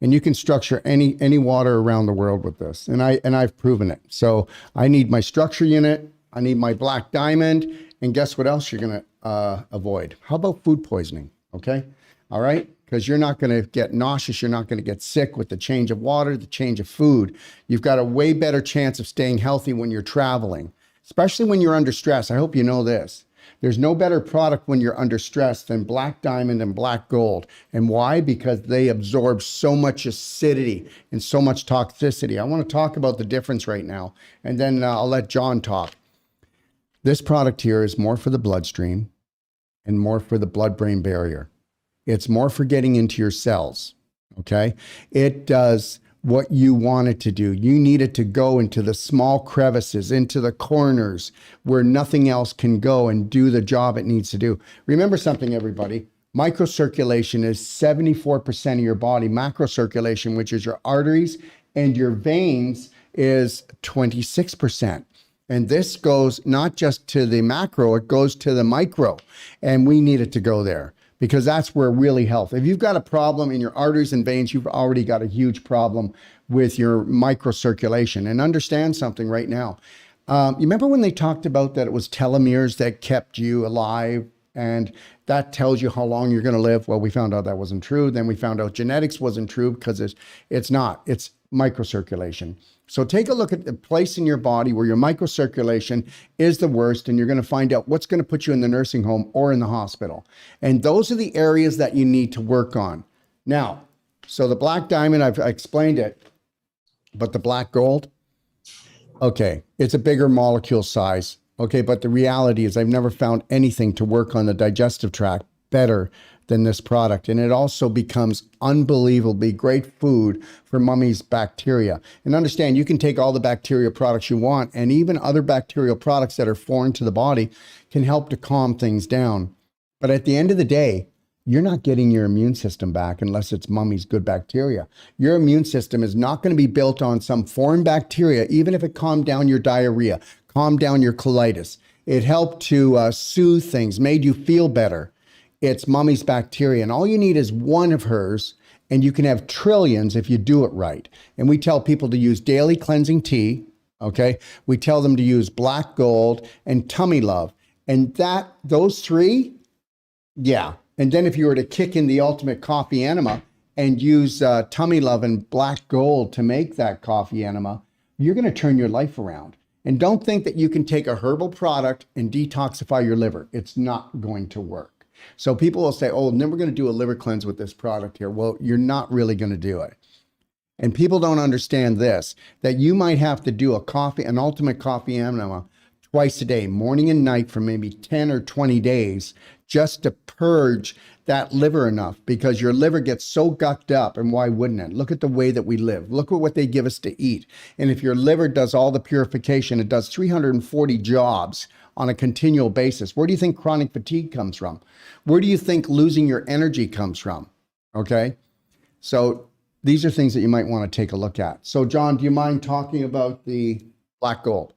and you can structure any water around the world with this. And I've proven it. So I need my structure unit. I need my black diamond. And guess what else you're going to avoid? How about food poisoning? Okay. All right. Because you're not going to get nauseous. You're not going to get sick with the change of water, the change of food. You've got a way better chance of staying healthy when you're traveling, especially when you're under stress. I hope you know this. There's no better product when you're under stress than Black Diamond and Black Gold. And why? Because they absorb so much acidity and so much toxicity. I want to talk about the difference right now, and then I'll let John talk. This product here is more for the bloodstream and more for the blood-brain barrier. It's more for getting into your cells, okay? It does what you want it to do. You need it to go into the small crevices, into the corners where nothing else can go and do the job it needs to do. Remember something, everybody. Microcirculation is 74% of your body. Macrocirculation, which is your arteries and your veins, is 26%. And this goes not just to the macro, it goes to the micro. And we need it to go there, because that's where really health. If you've got a problem in your arteries and veins, you've already got a huge problem with your microcirculation. And understand something right now. You remember when they talked about that it was telomeres that kept you alive, and that tells you how long you're going to live? Well, we found out that wasn't true. Then we found out genetics wasn't true, because it's not. It's microcirculation. So take a look at the place in your body where your microcirculation is the worst, and you're going to find out what's going to put you in the nursing home or in the hospital. And those are the areas that you need to work on. Now, so the Black Diamond, I explained it, but the Black Gold, okay, it's a bigger molecule size. Okay, but the reality is I've never found anything to work on the digestive tract better than this product. And it also becomes unbelievably great food for mummy's bacteria. And understand, you can take all the bacteria products you want, and even other bacterial products that are foreign to the body can help to calm things down. But at the end of the day, you're not getting your immune system back unless it's mummy's good bacteria. Your immune system is not going to be built on some foreign bacteria, even if it calmed down your diarrhea, calmed down your colitis. It helped to soothe things, made you feel better. It's mummy's bacteria, and all you need is one of hers, and you can have trillions if you do it right. And we tell people to use daily cleansing tea, okay? We tell them to use Black Gold and Tummy Love. And those three, yeah. And then if you were to kick in the ultimate coffee enema and use Tummy Love and Black Gold to make that coffee enema, you're going to turn your life around. And don't think that you can take a herbal product and detoxify your liver. It's not going to work. So people will say, oh, then we're going to do a liver cleanse with this product here. Well, you're not really going to do it. And people don't understand this, that you might have to do an ultimate coffee enema twice a day, morning and night, for maybe 10 or 20 days, just to purge that liver enough, because your liver gets so gucked up. And why wouldn't it? Look at the way that we live. Look at what they give us to eat. And if your liver does all the purification, it does 340 jobs on a continual basis. Where do you think chronic fatigue comes from? Where do you think losing your energy comes from? Okay. So these are things that you might want to take a look at. So John, do you mind talking about the Black Gold?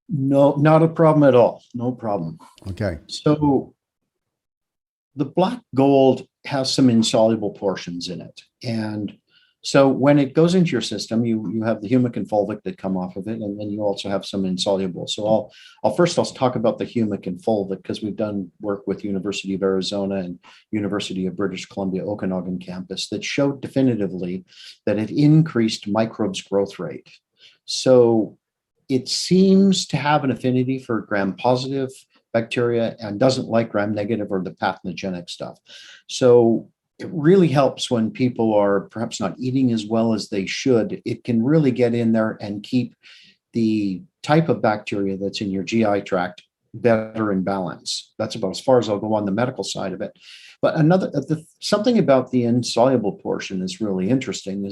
No, not a problem at all. No problem. Okay. So the Black Gold has some insoluble portions in it. And so when it goes into your system, you have the Humic and Fulvic that come off of it, and then you also have some insoluble. So I'll first talk about the Humic and Fulvic, because we've done work with University of Arizona and University of British Columbia Okanagan campus that showed definitively that it increased microbes' growth rate. So it seems to have an affinity for gram-positive bacteria and doesn't like gram-negative or the pathogenic stuff. So it really helps when people are perhaps not eating as well as they should. It can really get in there and keep the type of bacteria that's in your GI tract better in balance. That's about as far as I'll go on the medical side of it. But something about the insoluble portion is really interesting.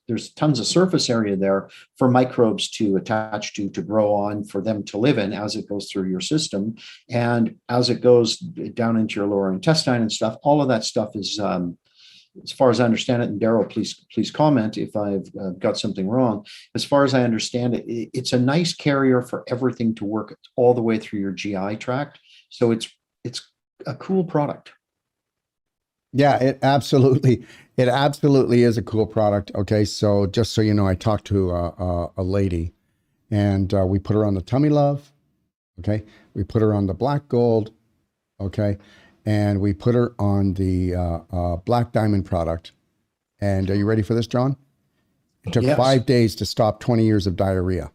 There's tons of surface area there for microbes to attach to grow on, for them to live in as it goes through your system. And as it goes down into your lower intestine and stuff, all of that stuff as far as I understand it, and Daryl, please comment if I've got something wrong. As far as I understand it, it's a nice carrier for everything to work all the way through your GI tract. So it's a cool product. Yeah, it absolutely is a cool product. Okay, so just so you know, I talked to a lady, and we put her on the Tummy Love. Okay, we put her on the Black Gold. Okay, and we put her on the Black Diamond product. And are you ready for this, John? It took Yes. 5 days to stop 20 years of diarrhea.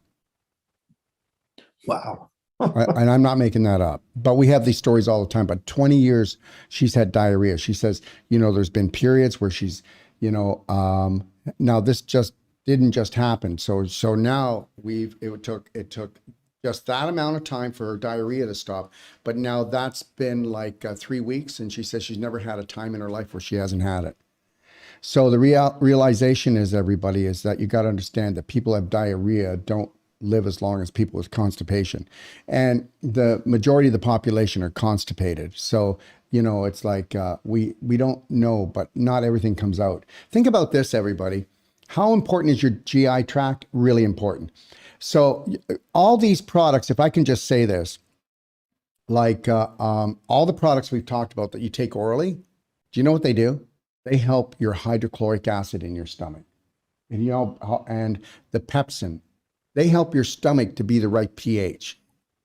Wow. And I'm not making that up, but we have these stories all the time. But 20 years she's had diarrhea. She says, there's been periods where she's, now this didn't just happen. So now it took just that amount of time for her diarrhea to stop. But now that's been like 3 weeks. And she says she's never had a time in her life where she hasn't had it. So the realization is, everybody, is that you got to understand that people have diarrhea don't live as long as people with constipation, and the majority of the population are constipated. So it's like we don't know, but not everything comes out. Think about this, everybody. How important is your GI tract? Really important. So all these products, if I can just say this, like all the products we've talked about that you take orally, do you know what they do? They help your hydrochloric acid in your stomach, and and the pepsin. They help your stomach to be the right pH.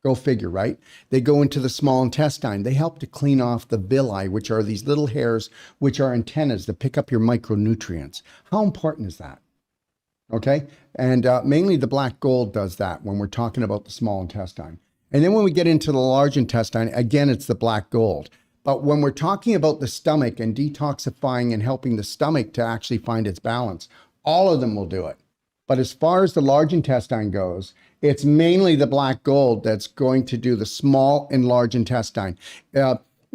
Go figure, right? They go into the small intestine. They help to clean off the villi, which are these little hairs, which are antennas that pick up your micronutrients. How important is that? Okay. And mainly the Black Gold does that when we're talking about the small intestine. And then when we get into the large intestine, again, it's the Black Gold. But when we're talking about the stomach and detoxifying and helping the stomach to actually find its balance, all of them will do it. But as far as the large intestine goes, it's mainly the Black Gold that's going to do the small and large intestine,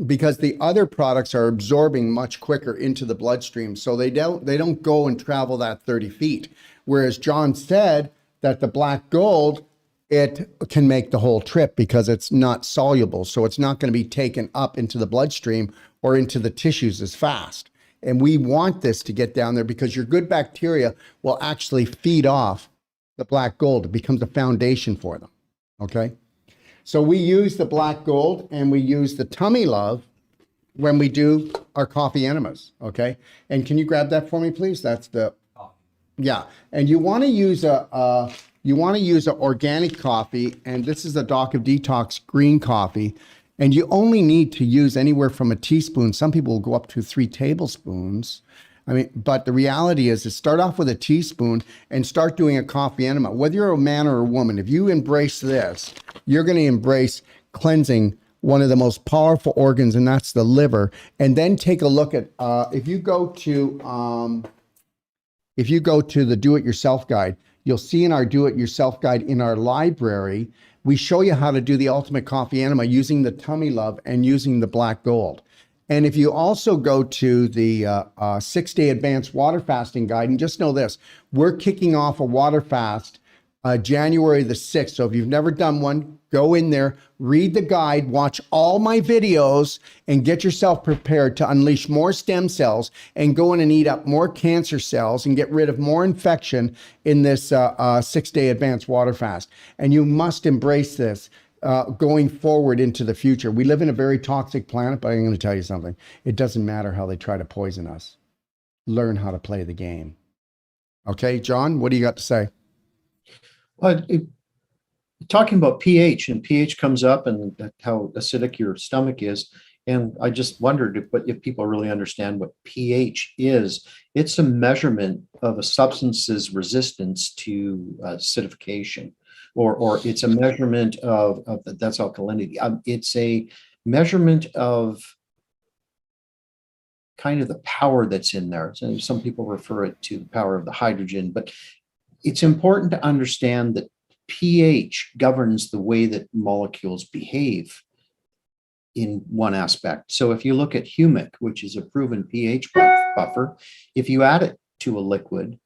because the other products are absorbing much quicker into the bloodstream. So they don't go and travel that 30 feet. Whereas John said that the Black Gold, it can make the whole trip because it's not soluble. So it's not going to be taken up into the bloodstream or into the tissues as fast. And we want this to get down there because your good bacteria will actually feed off the Black Gold. It becomes a foundation for them. Okay. So we use the Black Gold and we use the Tummy Love when we do our coffee enemas. Okay. And can you grab that for me, please? That's yeah. And you want to use an organic coffee. And this is a Doc of Detox green coffee. And you only need to use anywhere from a teaspoon. Some people will go up to 3 tablespoons. But the reality is start off with a teaspoon and start doing a coffee enema. Whether you're a man or a woman, if you embrace this, you're going to embrace cleansing one of the most powerful organs, and that's the liver. And then take a look at, if you go to the Do-It-Yourself guide, you'll see in our Do-It-Yourself guide in our library, we show you how to do the ultimate coffee enema using the Tummy Love and using the Black Gold. And if you also go to the 6-day advanced water fasting guide, and just know this, we're kicking off a water fast January the 6th. So if you've never done one, go in there, read the guide, watch all my videos, and get yourself prepared to unleash more stem cells and go in and eat up more cancer cells and get rid of more infection in this 6-day advanced water fast. And you must embrace this going forward into the future. We live in a very toxic planet, but I'm going to tell you something. It doesn't matter how they try to poison us. Learn how to play the game. Okay, John, what do you got to say? Well, talking about pH, and pH comes up and how acidic your stomach is. And I just wondered if people really understand what pH is. It's a measurement of a substance's resistance to acidification, or it's a measurement of that's alkalinity. It's a measurement of kind of the power that's in there. So some people refer it to the power of the hydrogen, but it's important to understand that pH governs the way that molecules behave in one aspect. So if you look at Humec, which is a proven pH buffer, if you add it to a liquid,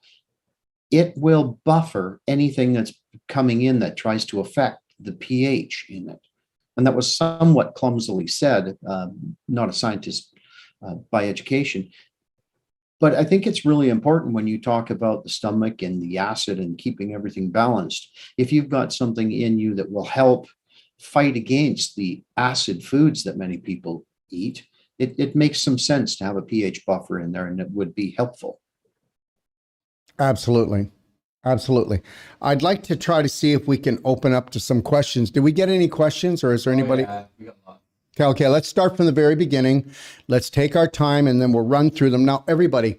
it will buffer anything that's coming in that tries to affect the pH in it. And that was somewhat clumsily said, not a scientist by education. But I think it's really important when you talk about the stomach and the acid and keeping everything balanced. If you've got something in you that will help fight against the acid foods that many people eat, it makes some sense to have a pH buffer in there, and it would be helpful. Absolutely. Absolutely. I'd like to try to see if we can open up to some questions. Did we get any questions, or is there anybody? Yeah, we got lots. Okay, let's start from the very beginning. Let's take our time and then we'll run through them. Now, everybody,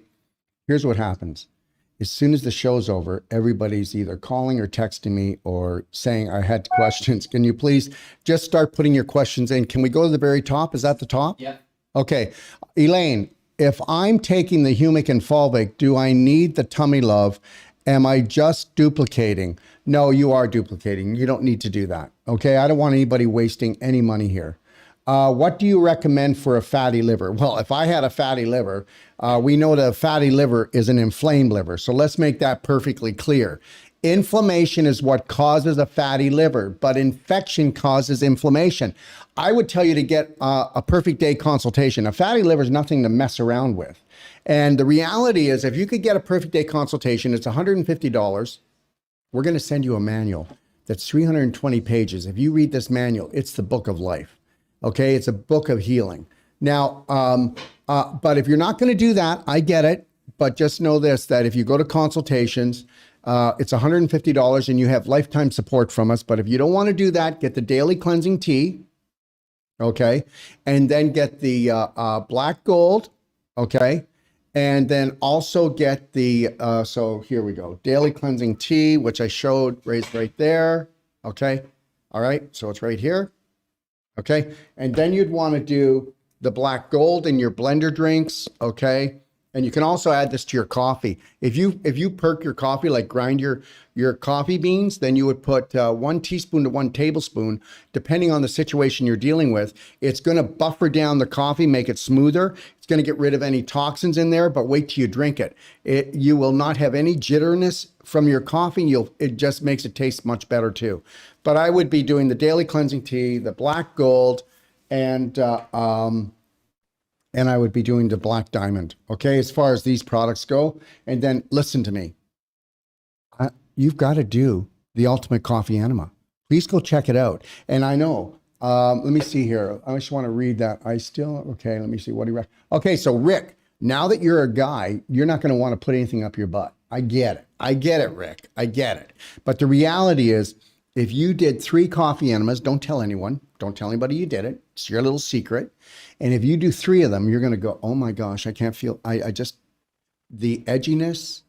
here's what happens. As soon as the show's over, everybody's either calling or texting me or saying, I had questions. Can you please just start putting your questions in? Can we go to the very top? Is that the top? Yeah. Okay. Elaine, if I'm taking the Humic and Falvic, do I need the tummy love? Am I just duplicating? No, you are duplicating. You don't need to do that. Okay. I don't want anybody wasting any money here. What do you recommend for a fatty liver? Well, if I had a fatty liver, we know that a fatty liver is an inflamed liver. So let's make that perfectly clear. Inflammation is what causes a fatty liver, but infection causes inflammation. I would tell you to get a perfect day consultation. A fatty liver is nothing to mess around with. And the reality is, if you could get a perfect day consultation, it's $150. We're going to send you a manual that's 320 pages. If you read this manual, it's the book of life. Okay, it's a book of healing. Now, but if you're not going to do that, I get it. But just know this, that if you go to consultations, it's $150 and you have lifetime support from us. But if you don't want to do that, get the daily cleansing tea. Okay. And then get the black gold. Okay. And then also get the, so here we go. Daily cleansing tea, which I showed right there. Okay. All right. So it's right here. Okay. And then you'd want to do the black gold in your blender drinks. Okay. And you can also add this to your coffee. If you perk your coffee, like grind your coffee beans, then you would put 1 teaspoon to 1 tablespoon, depending on the situation you're dealing with. It's going to buffer down the coffee, make it smoother. It's going to get rid of any toxins in there, but wait till you drink it. You will not have any jitteriness from your coffee. It just makes it taste much better too. But I would be doing the daily cleansing tea, the black gold, and I would be doing the black diamond, okay, as far as these products go. And then listen to me. You've got to do the Ultimate Coffee Enema. Please go check it out. And I know, let me see here. I just want to read that. Okay, let me see. What do you Okay, so Rick, now that you're a guy, you're not going to want to put anything up your butt. I get it, Rick. I get it. But the reality is, if you did 3 coffee enemas, don't tell anyone. Don't tell anybody you did it. It's your little secret. And if you do 3 of them, you're going to go, oh my gosh, I can't feel, the edginess,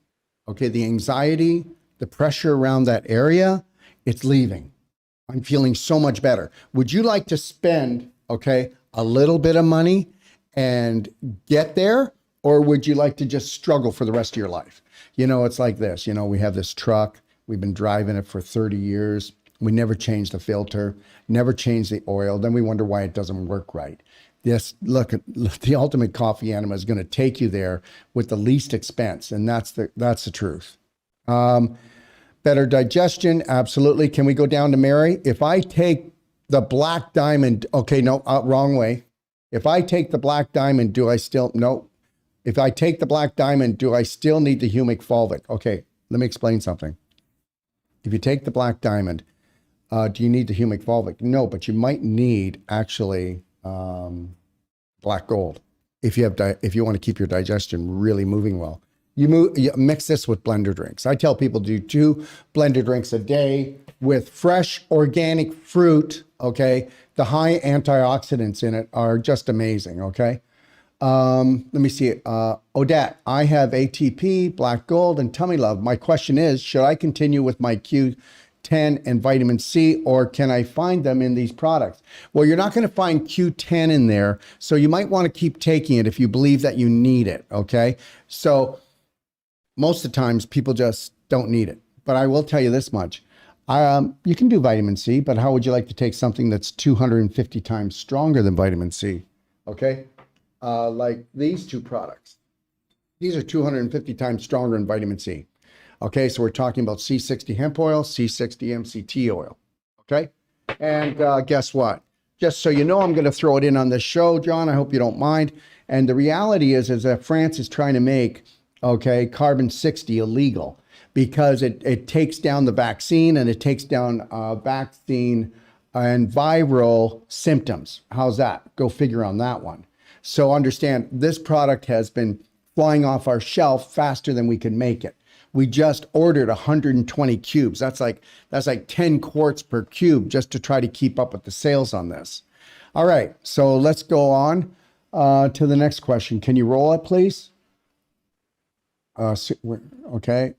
okay, the anxiety, the pressure around that area, it's leaving. I'm feeling so much better. Would you like to spend, okay, a little bit of money and get there? Or would you like to just struggle for the rest of your life? You know, it's like this, we have this truck. We've been driving it for 30 years. We never changed the filter, never changed the oil. Then we wonder why it doesn't work right. Yes, look, the Ultimate Coffee Enema is going to take you there with the least expense, and that's the truth. Better digestion, absolutely. Can we go down to Mary? If I take the black diamond, okay, no, wrong way. If I take the black diamond, no. If I take the black diamond, do I still need the Humic Fulvic? Okay, let me explain something. If you take the black diamond, do you need the Humic Fulvic? No, but you might need actually black gold if you want to keep your digestion really moving well. You mix this with blender drinks. I tell people do 2 blender drinks a day with fresh organic fruit. Okay, the high antioxidants in it are just amazing. Okay. Let me see. Odette, I have ATP, black gold, and tummy love. My question is, should I continue with my Q10 and vitamin C, or can I find them in these products? Well, you're not going to find Q10 in there, so you might want to keep taking it if you believe that you need it. Okay. So most of the times people just don't need it, but I will tell you this much. You can do vitamin C, but how would you like to take something that's 250 times stronger than vitamin C? Okay. Like these 2 products. These are 250 times stronger in vitamin C. Okay, so we're talking about C60 hemp oil, C60 MCT oil. Okay, and guess what? Just so you know, I'm going to throw it in on this show, John. I hope you don't mind. And the reality is that France is trying to make, okay, carbon 60 illegal because it takes down the vaccine and it takes down vaccine and viral symptoms. How's that? Go figure on that one. So understand, this product has been flying off our shelf faster than we can make it. We just ordered 120 cubes. That's like 10 quarts per cube just to try to keep up with the sales on this. All right, so let's go on to the next question. Can you roll it, please? Okay.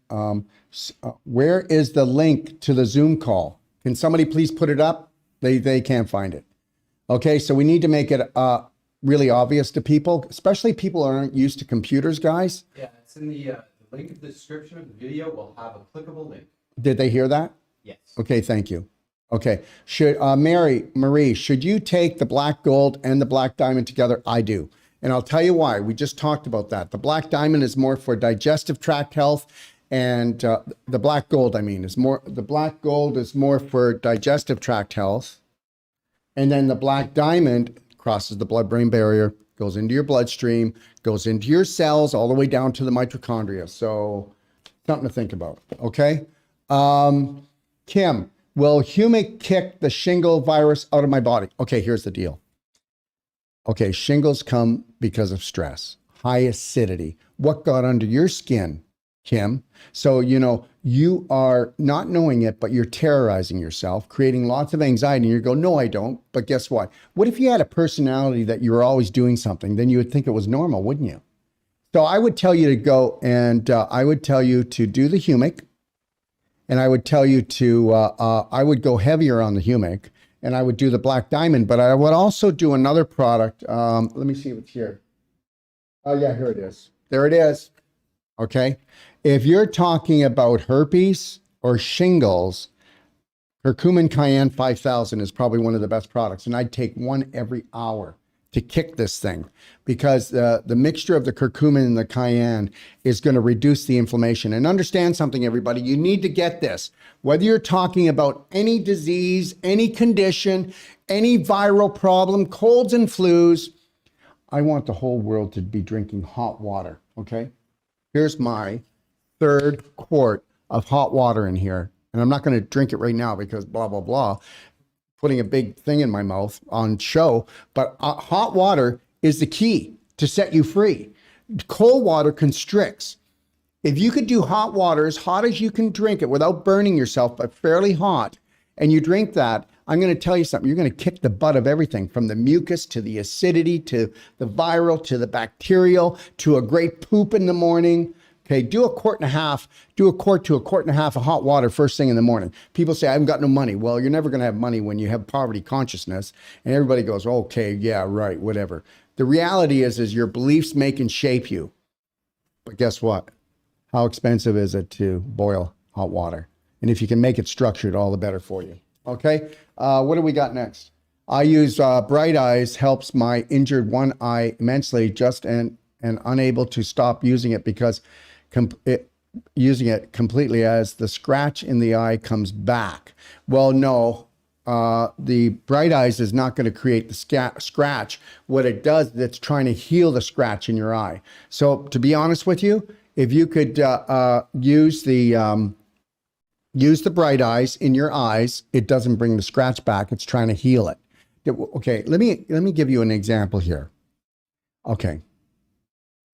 Where is the link to the Zoom call? Can somebody please put it up? They can't find it. Okay, so we need to make it really obvious to people, especially people who aren't used to computers, guys. Yeah, it's in the link in the description of the video will have a clickable link. Did they hear that? Yes. Okay, thank you. Okay, should Marie, should you take the black gold and the black diamond together? I do. And I'll tell you why. We just talked about that. The black diamond is more for digestive tract health, and the black gold, the black gold is more for digestive tract health. And then the black diamond crosses the blood-brain barrier, goes into your bloodstream, goes into your cells, all the way down to the mitochondria. So something to think about, okay? Kim, will Humec kick the shingle virus out of my body? Okay, here's the deal. Okay, shingles come because of stress, high acidity. What got under your skin, Kim? So, you are not knowing it, but you're terrorizing yourself, creating lots of anxiety. And you go, no, I don't. But guess what? What if you had a personality that you were always doing something? Then you would think it was normal, wouldn't you? So I would tell you to go and I would tell you to do the Humec. And I would tell you to, I would go heavier on the Humec. And I would do the black diamond, but I would also do another product. Let me see if it's here. Oh yeah, here it is. There it is. Okay. If you're talking about herpes or shingles, curcumin cayenne 5000 is probably one of the best products. And I'd take one every hour to kick this thing because the mixture of the curcumin and the cayenne is going to reduce the inflammation. And understand something, everybody, you need to get this. Whether you're talking about any disease, any condition, any viral problem, colds and flus, I want the whole world to be drinking hot water, okay? Here's my 3rd quart of hot water in here. And I'm not going to drink it right now because blah, blah, blah. Putting a big thing in my mouth on show, but hot water is the key to set you free. Cold water constricts. If you could do hot water as hot as you can drink it without burning yourself, but fairly hot, and you drink that, I'm going to tell you something. You're going to kick the butt of everything from the mucus to the acidity to the viral to the bacterial to a great poop in the morning. Okay, do a quart to a quart and a half of hot water first thing in the morning. People say, I haven't got no money. Well, you're never going to have money when you have poverty consciousness. And everybody goes, okay, yeah, right, whatever. The reality is your beliefs make and shape you. But guess what? How expensive is it to boil hot water? And if you can make it structured, all the better for you. Okay, what do we got next? I use Bright Eyes, helps my injured one eye immensely, and unable to stop using it because using it completely as the scratch in the eye comes back. Well, no, the Bright Eyes is not going to create the scratch. What it does, it's trying to heal the scratch in your eye. So to be honest with you, if you could use the Bright Eyes in your eyes, it doesn't bring the scratch back. It's trying to heal it. Okay, let me give you an example here. Okay,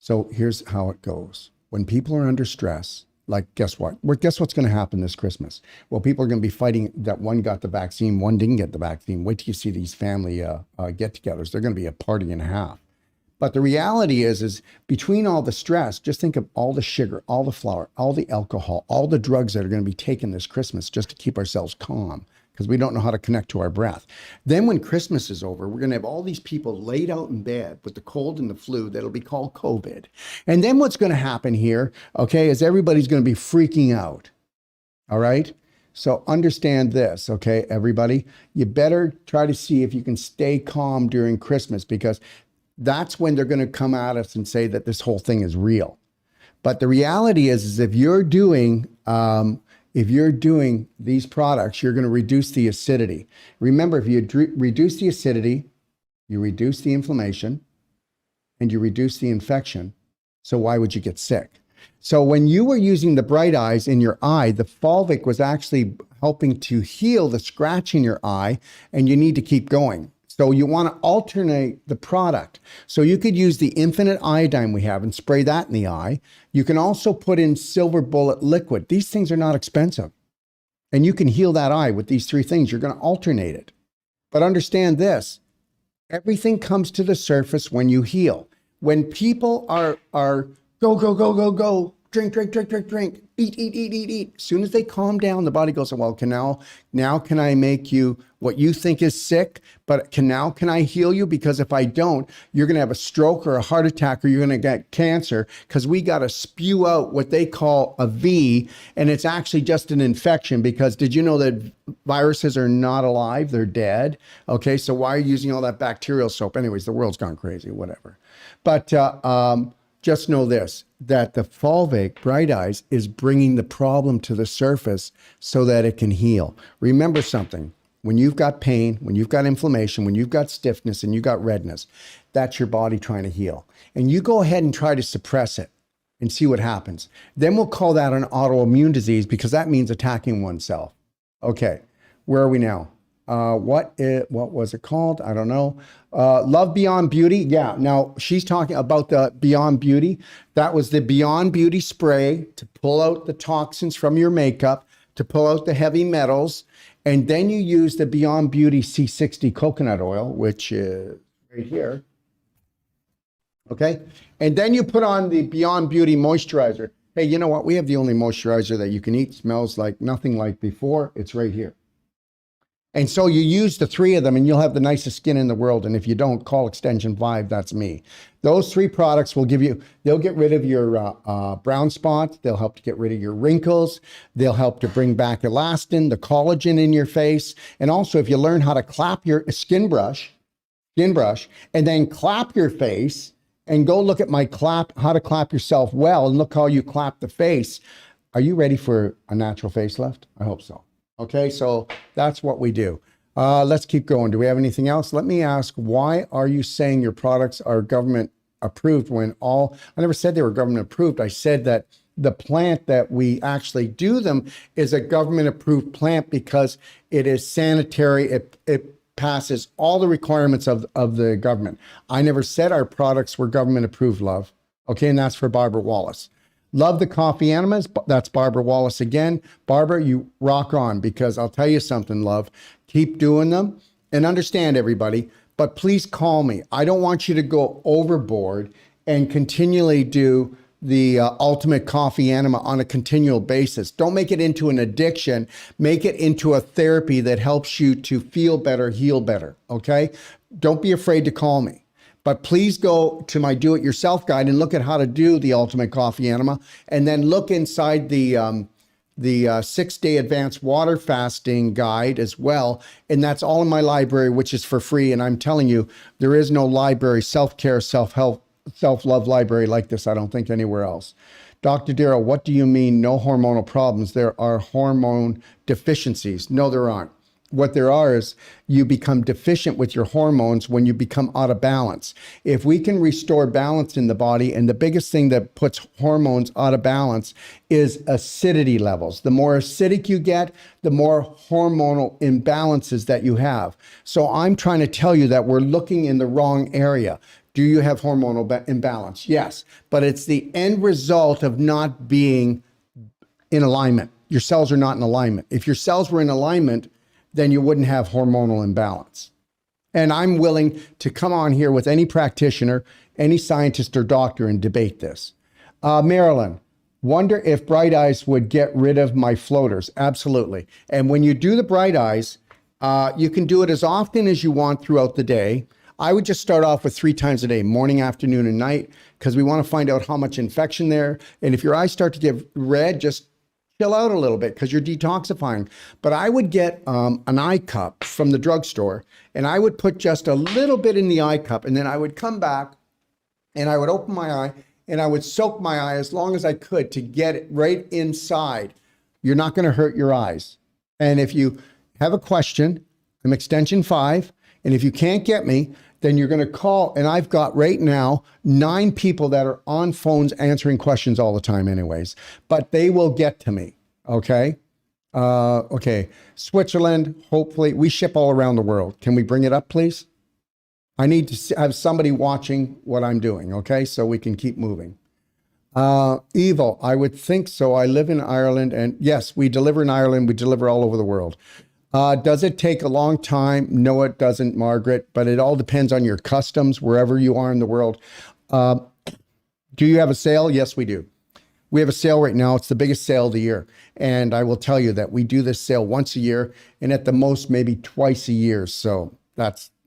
so here's how it goes. When people are under stress, like guess what? Well, guess what's going to happen this Christmas? Well, people are going to be fighting that one got the vaccine, one didn't get the vaccine. Wait till you see these family get-togethers. They're going to be a party and a half. But the reality is between all the stress, just think of all the sugar, all the flour, all the alcohol, all the drugs that are going to be taken this Christmas just to keep ourselves calm because we don't know how to connect to our breath. Then when Christmas is over, we're going to have all these people laid out in bed with the cold and the flu that'll be called COVID. And then what's going to happen here, okay, is everybody's going to be freaking out. All right? So understand this, okay, everybody? You better try to see if you can stay calm during Christmas because that's when they're going to come at us and say that this whole thing is real. But the reality is if you're doing these products, you're going to reduce the acidity. Remember, if you reduce the acidity, you reduce the inflammation, and you reduce the infection. So why would you get sick? So when you were using the Bright Eyes in your eye, the Fulvic was actually helping to heal the scratch in your eye, and you need to keep going. So you want to alternate the product. So you could use the infinite iodine we have and spray that in the eye. You can also put in silver bullet liquid. These things are not expensive. And you can heal that eye with these three things. You're going to alternate it. But understand this, everything comes to the surface when you heal. When people are go, drink, eat. As soon as they calm down, the body goes, well, now can I make you what you think is sick, but can I heal you? Because if I don't, you're going to have a stroke or a heart attack, or you're going to get cancer, because we got to spew out what they call a V, and it's actually just an infection. Because did you know that viruses are not alive? They're dead. Okay, so why are you using all that bacterial soap? Anyways, the world's gone crazy, whatever. But just know this, that the Fulvic Bright Eyes is bringing the problem to the surface so that it can heal. Remember something, when you've got pain, when you've got inflammation, when you've got stiffness and you've got redness, that's your body trying to heal. And you go ahead and try to suppress it and see what happens. Then we'll call that an autoimmune disease, because that means attacking oneself. Okay, where are we now? What was it called? I don't know. Love Beyond Beauty. Yeah. Now she's talking about the Beyond Beauty. That was the Beyond Beauty spray to pull out the toxins from your makeup, to pull out the heavy metals. And then you use the Beyond Beauty C60 coconut oil, which is right here. Okay. And then you put on the Beyond Beauty moisturizer. Hey, you know what? We have the only moisturizer that you can eat. Smells like nothing like before. It's right here. And so you use the three of them and you'll have the nicest skin in the world. And if you don't, call Extension 5, that's me. Those three products will they'll get rid of your brown spots. They'll help to get rid of your wrinkles. They'll help to bring back elastin, the collagen in your face. And also, if you learn how to clap your skin brush, and then clap your face, and go look at my how to clap yourself well, and look how you clap the face. Are you ready for a natural facelift? I hope so. Okay, so that's what we do. Let's keep going. Do we have anything else? Let me ask, why are you saying your products are government approved when I never said they were government approved. I said that the plant that we actually do them is a government approved plant because it is sanitary. It passes all the requirements of the government. I never said our products were government approved, love. Okay, and that's for Barbara Wallace. Love the coffee enemas. That's Barbara Wallace again. Barbara, you rock on, because I'll tell you something, love. Keep doing them, and understand, everybody, but please call me. I don't want you to go overboard and continually do the ultimate coffee enema on a continual basis. Don't make it into an addiction. Make it into a therapy that helps you to feel better, heal better, okay? Don't be afraid to call me. But please go to my do-it-yourself guide and look at how to do the ultimate coffee enema, and then look inside the 6-day advanced water fasting guide as well. And that's all in my library, which is for free. And I'm telling you, there is no library, self-care, self-help, self-love library like this, I don't think, anywhere else. Dr. Darrell, what do you mean no hormonal problems? There are hormone deficiencies. No, there aren't. What there are is you become deficient with your hormones when you become out of balance. If we can restore balance in the body, and the biggest thing that puts hormones out of balance is acidity levels. The more acidic you get, the more hormonal imbalances that you have. So I'm trying to tell you that we're looking in the wrong area. Do you have hormonal imbalance? Yes, but it's the end result of not being in alignment. Your cells are not in alignment. If your cells were in alignment, then you wouldn't have hormonal imbalance. And I'm willing to come on here with any practitioner, any scientist or doctor and debate this. Marilyn, wonder if Bright Eyes would get rid of my floaters. Absolutely. And when you do the Bright Eyes, you can do it as often as you want throughout the day. I would just start off with 3 times a day, morning, afternoon, and night, because we want to find out how much infection there. And if your eyes start to get red, just chill out a little bit, because you're detoxifying. But I would get an eye cup from the drugstore, and I would put just a little bit in the eye cup, and then I would come back and I would open my eye and I would soak my eye as long as I could to get it right inside. You're not going to hurt your eyes. And if you have a question, I'm Extension 5. And if you can't get me, then you're going to call. And I've got right now 9 people that are on phones answering questions all the time anyways, but they will get to me. Okay. Okay. Switzerland, hopefully we ship all around the world. Can we bring it up, please? I need to have somebody watching what I'm doing. Okay. So we can keep moving. Evil, I would think so. I live in Ireland, and yes, we deliver in Ireland. We deliver all over the world. Does it take a long time? No, it doesn't, Margaret, but it all depends on your customs wherever you are in the world. Do you have a sale? Yes, we do. We have a sale right now. It's the biggest sale of the year. And I will tell you that we do this sale once a year and at the most maybe twice a year. So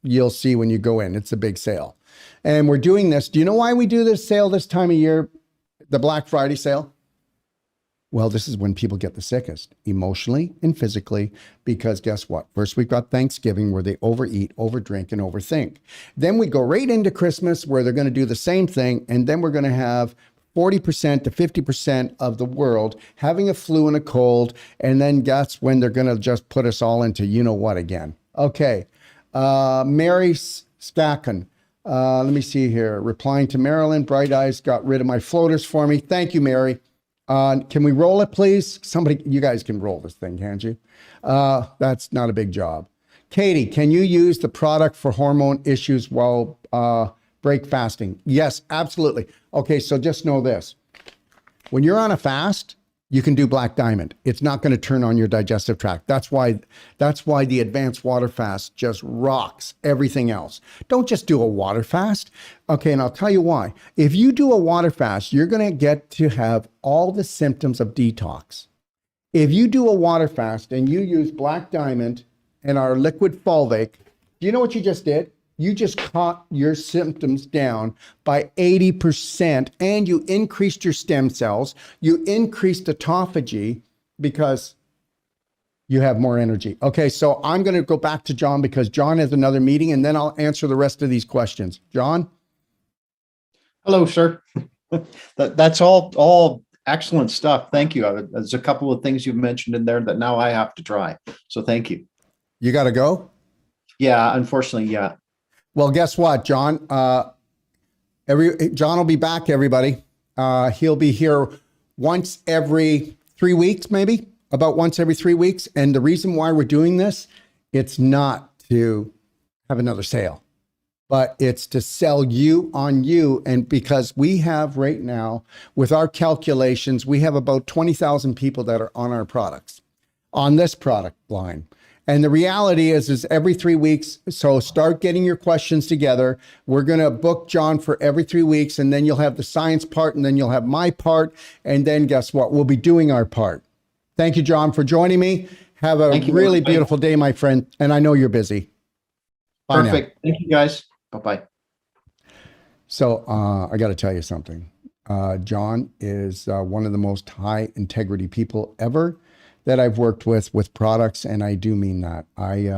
you'll see when you go in, it's a big sale. And we're doing this. Do you know why we do this sale this time of year? The Black Friday sale? Well, this is when people get the sickest, emotionally and physically, because guess what? First, we've got Thanksgiving where they overeat, overdrink, and overthink. Then we go right into Christmas where they're going to do the same thing. And then we're going to have 40% to 50% of the world having a flu and a cold. And then that's when they're going to just put us all into you know what again. Okay. Mary Stacken. Let me see here. Replying to Marilyn, Bright Eyes got rid of my floaters for me. Thank you, Mary. Can we roll it, please? Somebody, you guys can roll this thing, can't you? That's not a big job. Katie, can you use the product for hormone issues while break fasting? Yes, absolutely. Okay, so just know this. When you're on a fast, you can do Black Diamond. It's not going to turn on your digestive tract. That's why the advanced water fast just rocks everything else. Don't just do a water fast. Okay, and I'll tell you why. If you do a water fast, you're going to get to have all the symptoms of detox. If you do a water fast and you use Black Diamond and our liquid Fulvic, do you know what you just did? You just caught your symptoms down by 80% and you increased your stem cells. You increased autophagy because you have more energy. Okay, so I'm going to go back to John because John has another meeting and then I'll answer the rest of these questions. John? Hello, sir. That's all excellent stuff. Thank you. There's a couple of things you've mentioned in there that now I have to try. So thank you. You got to go? Yeah, unfortunately, yeah. Well, guess what, John? John will be back, everybody. He'll be here once every 3 weeks, maybe about once every 3 weeks. And the reason why we're doing this, it's not to have another sale, but it's to sell you on you. And because we have right now, with our calculations, we have about 20,000 people that are on our products, on this product line. And the reality is every 3 weeks. So start getting your questions together. We're going to book John for every 3 weeks, and then you'll have the science part, and then you'll have my part. And then guess what? We'll be doing our part. Thank you, John, for joining me. Have a really beautiful day, my friend. And I know you're busy. Bye Perfect. now. Thank you, guys. Bye-bye. So I got to tell you something. John is one of the most high integrity people ever that I've worked with products, and I do mean that. I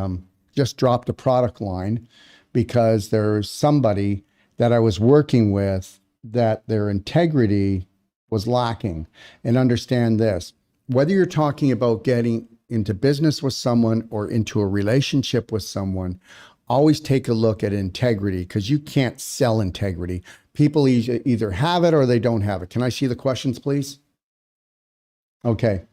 just dropped a product line because there's somebody that I was working with that their integrity was lacking. And understand this, whether you're talking about getting into business with someone or into a relationship with someone, always take a look at integrity because you can't sell integrity. People either have it or they don't have it. Can I see the questions, please? Okay.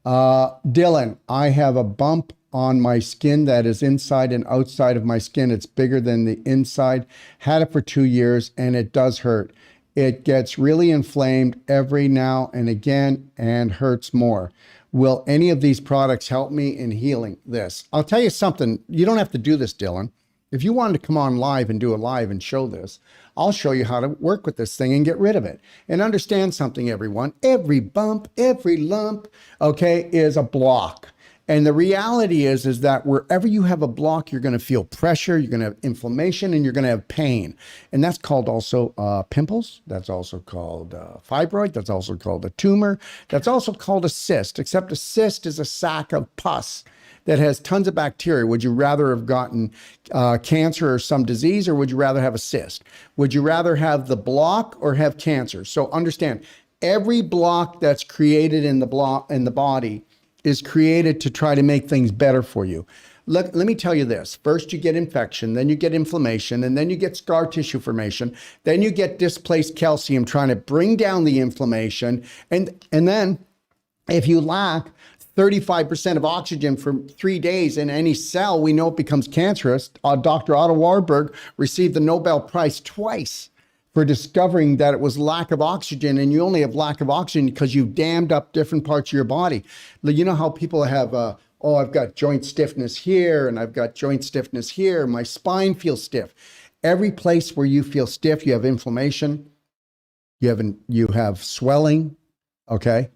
Dylan, I have a bump on my skin that is inside and outside of my skin. It's bigger than the inside. Had it for 2 years and it does hurt. It gets really inflamed every now and again and hurts more. Will any of these products help me in healing this? I'll tell you something. You don't have to do this, Dylan. If you wanted to come on live and do a live and show this, I'll show you how to work with this thing and get rid of it. And understand something, everyone. Every bump, every lump, okay, is a block. And the reality is that wherever you have a block, you're going to feel pressure, you're going to have inflammation, and you're going to have pain. And that's called also pimples. That's also called fibroid. That's also called a tumor. That's also called a cyst, except a cyst is a sac of pus that has tons of bacteria. Would you rather have gotten cancer or some disease, or would you rather have a cyst? Would you rather have the block or have cancer? So understand, every block that's created in the body is created to try to make things better for you. let me tell you this. First, you get infection, then you get inflammation, and then you get scar tissue formation. Then you get displaced calcium trying to bring down the inflammation. And then if you lack 35% of oxygen for 3 days in any cell, we know it becomes cancerous. Dr. Otto Warburg received the Nobel Prize twice for discovering that it was lack of oxygen, and you only have lack of oxygen because you dammed up different parts of your body. You know how people have, oh, I've got joint stiffness here, and I've got joint stiffness here. My spine feels stiff. Every place where you feel stiff, you have inflammation, you have swelling, okay?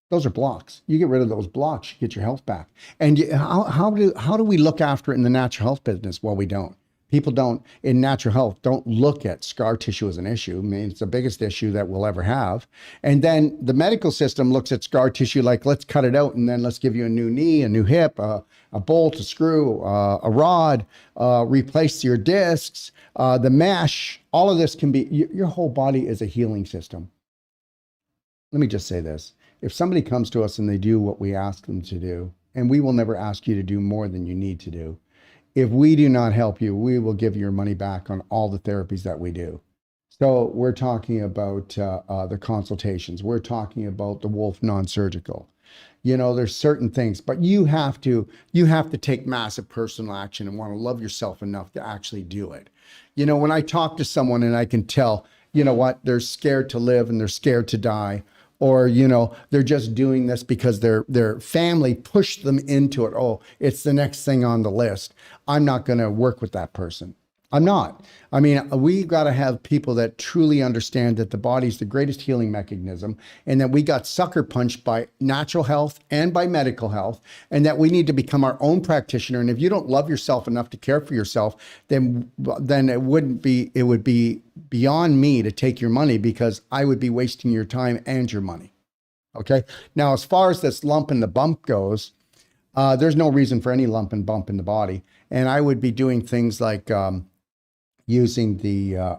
Those are blocks. You get rid of those blocks, you get your health back. And how do we look after it in the natural health business? Well, we don't. People don't, in natural health, don't look at scar tissue as an issue. I mean, it's the biggest issue that we'll ever have. And then the medical system looks at scar tissue like, let's cut it out and then let's give you a new knee, a new hip, a bolt, a screw, a rod, replace your discs, the mesh. All of this can be, your whole body is a healing system. Let me just say this. If somebody comes to us and they do what we ask them to do, and we will never ask you to do more than you need to do, if we do not help you, we will give your money back on all the therapies that we do. So we're talking about the consultations. We're talking about the Wolf non-surgical. You know, there's certain things, but you have to take massive personal action and want to love yourself enough to actually do it. You know, when I talk to someone and I can tell, you know what, they're scared to live and they're scared to die, or, you know, they're just doing this because their family pushed them into it. Oh, it's the next thing on the list. I'm not going to work with that person. I'm not. I mean, we got to have people that truly understand that the body's the greatest healing mechanism, and that we got sucker punched by natural health and by medical health, and that we need to become our own practitioner. And if you don't love yourself enough to care for yourself, then it would be beyond me to take your money, because I would be wasting your time and your money. Okay. Now, as far as this lump and the bump goes, there's no reason for any lump and bump in the body. And I would be doing things like, using the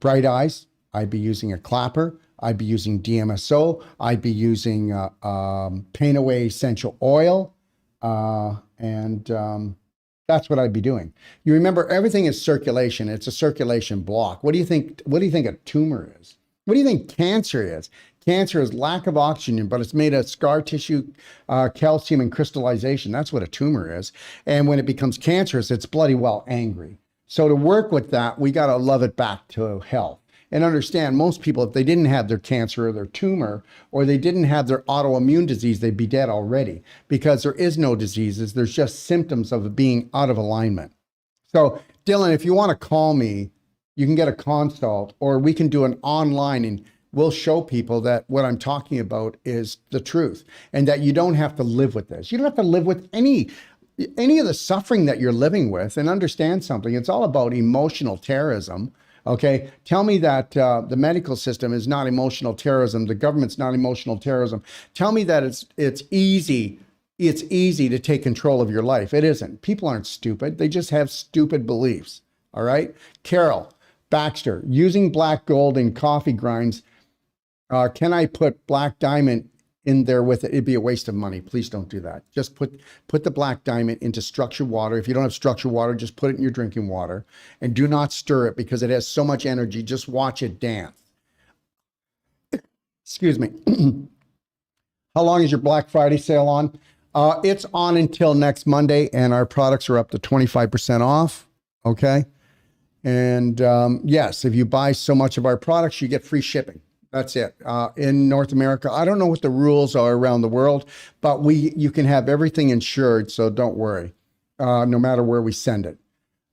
Bright Eyes. I'd be using a clapper. I'd be using DMSO. I'd be using Pain Away essential oil. And that's what I'd be doing. You remember, everything is circulation. It's a circulation block. What do you think a tumor is? What do you think cancer is? Cancer is lack of oxygen, but it's made of scar tissue, calcium, and crystallization. That's what a tumor is. And when it becomes cancerous, it's bloody well angry. So to work with that, we got to love it back to health. And understand, most people, if they didn't have their cancer or their tumor, or they didn't have their autoimmune disease, they'd be dead already, because there is no diseases. There's just symptoms of being out of alignment. So Dylan, if you want to call me, you can get a consult, or we can do an online, and we'll show people that what I'm talking about is the truth, and that you don't have to live with this. You don't have to live with any of the suffering that you're living with. And understand something. It's all about emotional terrorism. Okay. Tell me that the medical system is not emotional terrorism. The government's not emotional terrorism. Tell me that it's easy to take control of your life. It isn't. People aren't stupid. They just have stupid beliefs. All right. Carol Baxter, using black gold in coffee grinds. Can I put black diamond in there with it? It'd be a waste of money. Please don't do that. Just put the black diamond into structured water. If you don't have structured water, just put it in your drinking water, and do not stir it, because it has so much energy. Just watch it dance. Excuse me. How long is your Black Friday sale on? It's on until next Monday, and our products are up to 25% off. Okay. And yes, if you buy so much of our products, you get free shipping. That's it. In North America, I don't know what the rules are around the world, but you can have everything insured, so don't worry, no matter where we send it.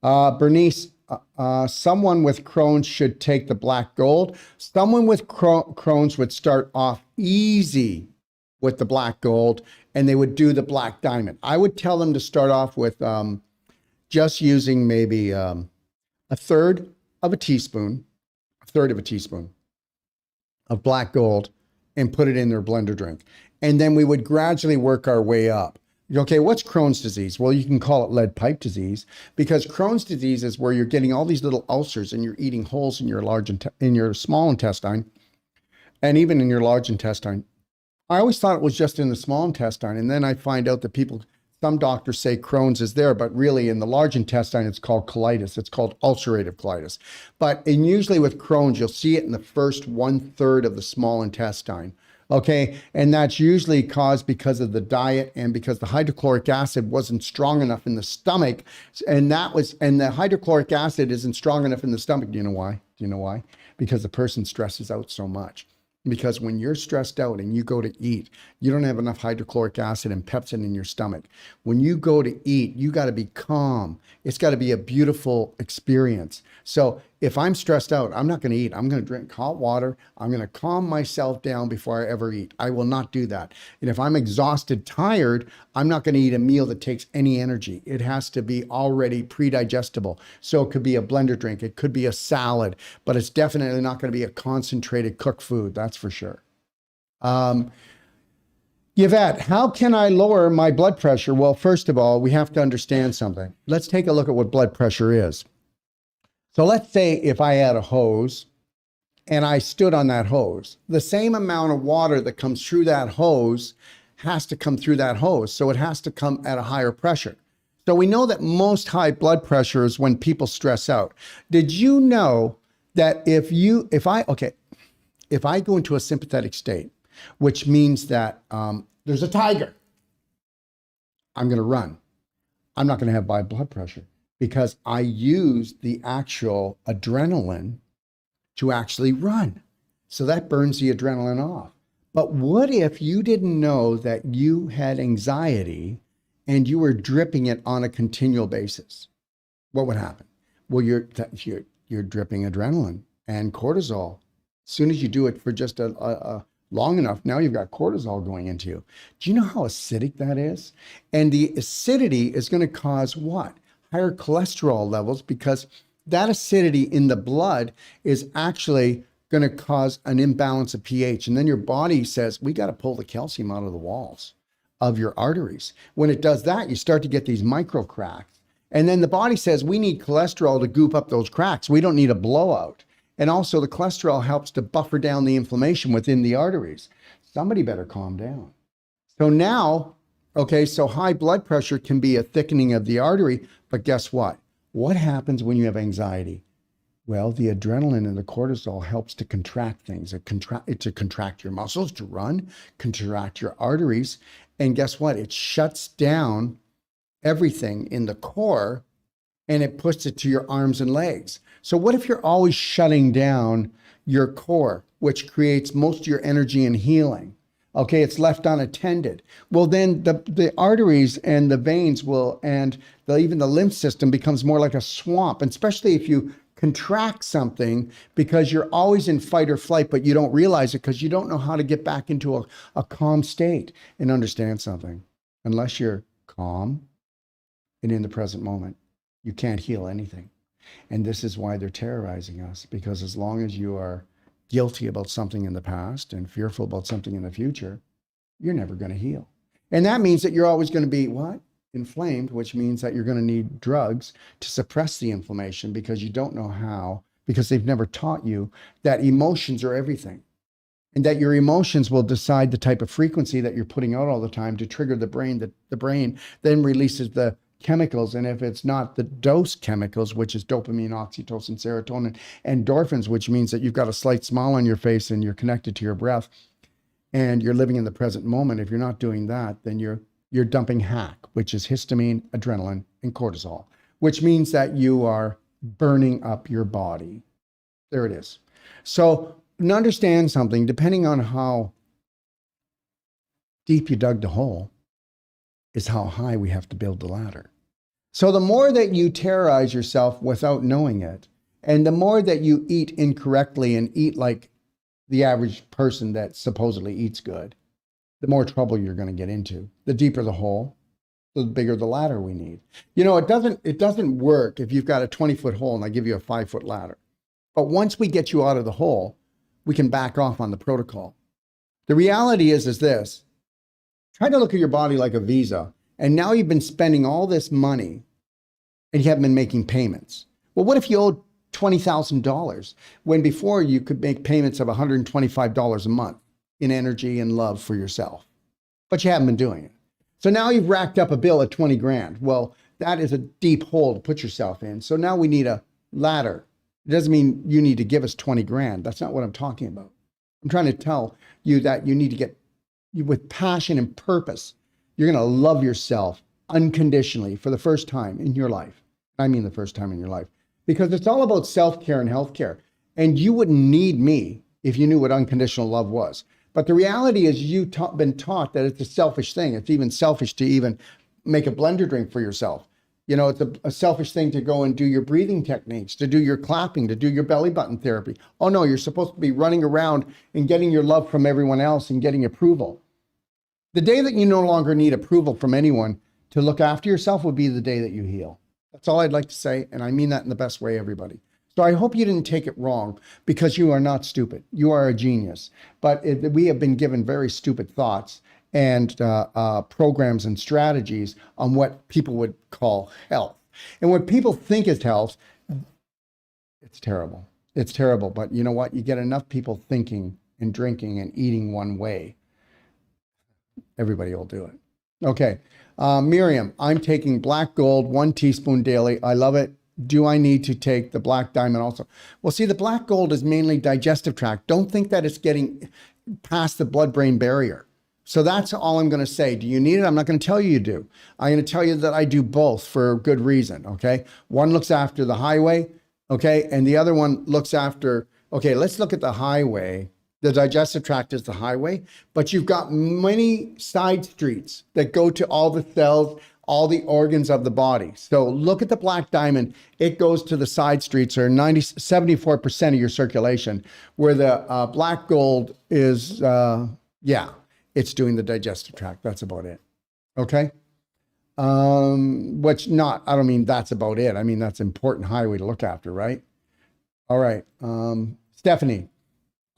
Bernice, someone with Crohn's should take the black gold. Someone with Crohn's would start off easy with the black gold, and they would do the black diamond. I would tell them to start off with just using maybe a third of a teaspoon of black gold, and put it in their blender drink. And then we would gradually work our way up. Okay, what's Crohn's disease? Well, you can call it lead pipe disease, because Crohn's disease is where you're getting all these little ulcers, and you're eating holes in your small intestine, and even in your large intestine. I always thought it was just in the small intestine. And then I find out that some doctors say Crohn's is there, but really in the large intestine, it's called colitis. It's called ulcerative colitis. And usually with Crohn's, you'll see it in the first 1/3 of the small intestine. Okay. And that's usually caused because of the diet and because the hydrochloric acid wasn't strong enough in the stomach. And the hydrochloric acid isn't strong enough in the stomach. Do you know why? Do you know why? Because the person stresses out so much. Because when you're stressed out and you go to eat, you don't have enough hydrochloric acid and pepsin in your stomach. When you go to eat, you got to be calm. It's got to be a beautiful experience. So if I'm stressed out, I'm not going to eat. I'm going to drink hot water. I'm going to calm myself down before I ever eat. I will not do that. And if I'm exhausted, tired, I'm not going to eat a meal that takes any energy. It has to be already pre-digestible. So it could be a blender drink. It could be a salad, but it's definitely not going to be a concentrated cooked food. That's for sure. Yvette, how can I lower my blood pressure? Well, first of all, we have to understand something. Let's take a look at what blood pressure is. So let's say if I had a hose and I stood on that hose, the same amount of water that comes through that hose has to come through that hose. So it has to come at a higher pressure. So we know that most high blood pressure is when people stress out. Did you know that if I go into a sympathetic state, which means that there's a tiger, I'm going to run. I'm not going to have high blood pressure because I use the actual adrenaline to actually run. So that burns the adrenaline off. But what if you didn't know that you had anxiety and you were dripping it on a continual basis? What would happen? Well, you're dripping adrenaline and cortisol. As soon as you do it for just a long enough, now you've got cortisol going into you. Do you know how acidic that is? And the acidity is going to cause what? Higher cholesterol levels, because that acidity in the blood is actually going to cause an imbalance of pH. And then your body says, we got to pull the calcium out of the walls of your arteries. When it does that, you start to get these micro cracks. And then the body says, we need cholesterol to goop up those cracks. We don't need a blowout. And also the cholesterol helps to buffer down the inflammation within the arteries. Somebody better calm down. So now, okay, so high blood pressure can be a thickening of the artery, but guess what? What happens when you have anxiety? Well, the adrenaline and the cortisol helps to contract things, to contract your muscles, to run, contract your arteries. And guess what? It shuts down everything in the core and it puts it to your arms and legs. So what if you're always shutting down your core, which creates most of your energy and healing? Okay, it's left unattended. Well, then the arteries and the veins even the lymph system becomes more like a swamp, and especially if you contract something because you're always in fight or flight, but you don't realize it because you don't know how to get back into a calm state. And understand something, unless you're calm and in the present moment, you can't heal anything. And this is why they're terrorizing us, because as long as you are guilty about something in the past and fearful about something in the future, you're never going to heal. And that means that you're always going to be what? Inflamed, which means that you're going to need drugs to suppress the inflammation because you don't know how, because they've never taught you that emotions are everything. And that your emotions will decide the type of frequency that you're putting out all the time to trigger the brain. The brain then releases the chemicals, and if it's not the dose chemicals, which is dopamine, oxytocin, serotonin, endorphins, which means that you've got a slight smile on your face and you're connected to your breath and you're living in the present moment. If you're not doing that, then you're dumping HAC, which is histamine, adrenaline, and cortisol, which means that you are burning up your body. There it is. So understand something, depending on how deep you dug the hole is how high we have to build the ladder. So the more that you terrorize yourself without knowing it, and the more that you eat incorrectly and eat like the average person that supposedly eats good, the more trouble you're going to get into. The deeper the hole, the bigger the ladder we need. You know, it doesn't work if you've got a 20-foot hole and I give you a 5-foot ladder. But once we get you out of the hole, we can back off on the protocol. The reality is this. Try to look at your body like a Visa, and now you've been spending all this money and you haven't been making payments. Well, what if you owed $20,000 when before you could make payments of $125 a month? in energy and love for yourself, but you haven't been doing it. So now you've racked up a bill at 20 grand. Well, that is a deep hole to put yourself in. So now we need a ladder. It doesn't mean you need to give us 20 grand. That's not what I'm talking about. I'm trying to tell you that you need to get with passion and purpose. You're going to love yourself unconditionally for the first time in your life. I mean, the first time in your life, because it's all about self-care and healthcare. And you wouldn't need me if you knew what unconditional love was. But the reality is you've been taught that it's a selfish thing. It's even selfish to even make a blender drink for yourself. You know, it's a selfish thing to go and do your breathing techniques, to do your clapping, to do your belly button therapy. Oh no, you're supposed to be running around and getting your love from everyone else and getting approval. The day that you no longer need approval from anyone to look after yourself would be the day that you heal. That's all I'd like to say. And I mean that in the best way, everybody. So I hope you didn't take it wrong, because you are not stupid. You are a genius. But we have been given very stupid thoughts and programs and strategies on what people would call health. And what people think is health, it's terrible. It's terrible. But you know what? You get enough people thinking and drinking and eating one way, everybody will do it. Okay. Miriam, I'm taking black gold, 1 teaspoon daily. I love it. Do I need to take the black diamond also? Well, see, the black gold is mainly digestive tract. Don't think that it's getting past the blood-brain barrier. So that's all I'm going to say. Do you need it? I'm not going to tell you do. I'm going to tell you that I do both for good reason, okay? One looks after the highway, okay? And the other one looks after, okay, let's look at the highway. The digestive tract is the highway, but you've got many side streets that go to all the cells, all the organs of the body. So look at the black diamond. It goes to the side streets, or 74% of your circulation, where the black gold is, it's doing the digestive tract. That's about it. Okay. I don't mean that's about it. I mean, that's an important highway to look after, right? All right. Stephanie,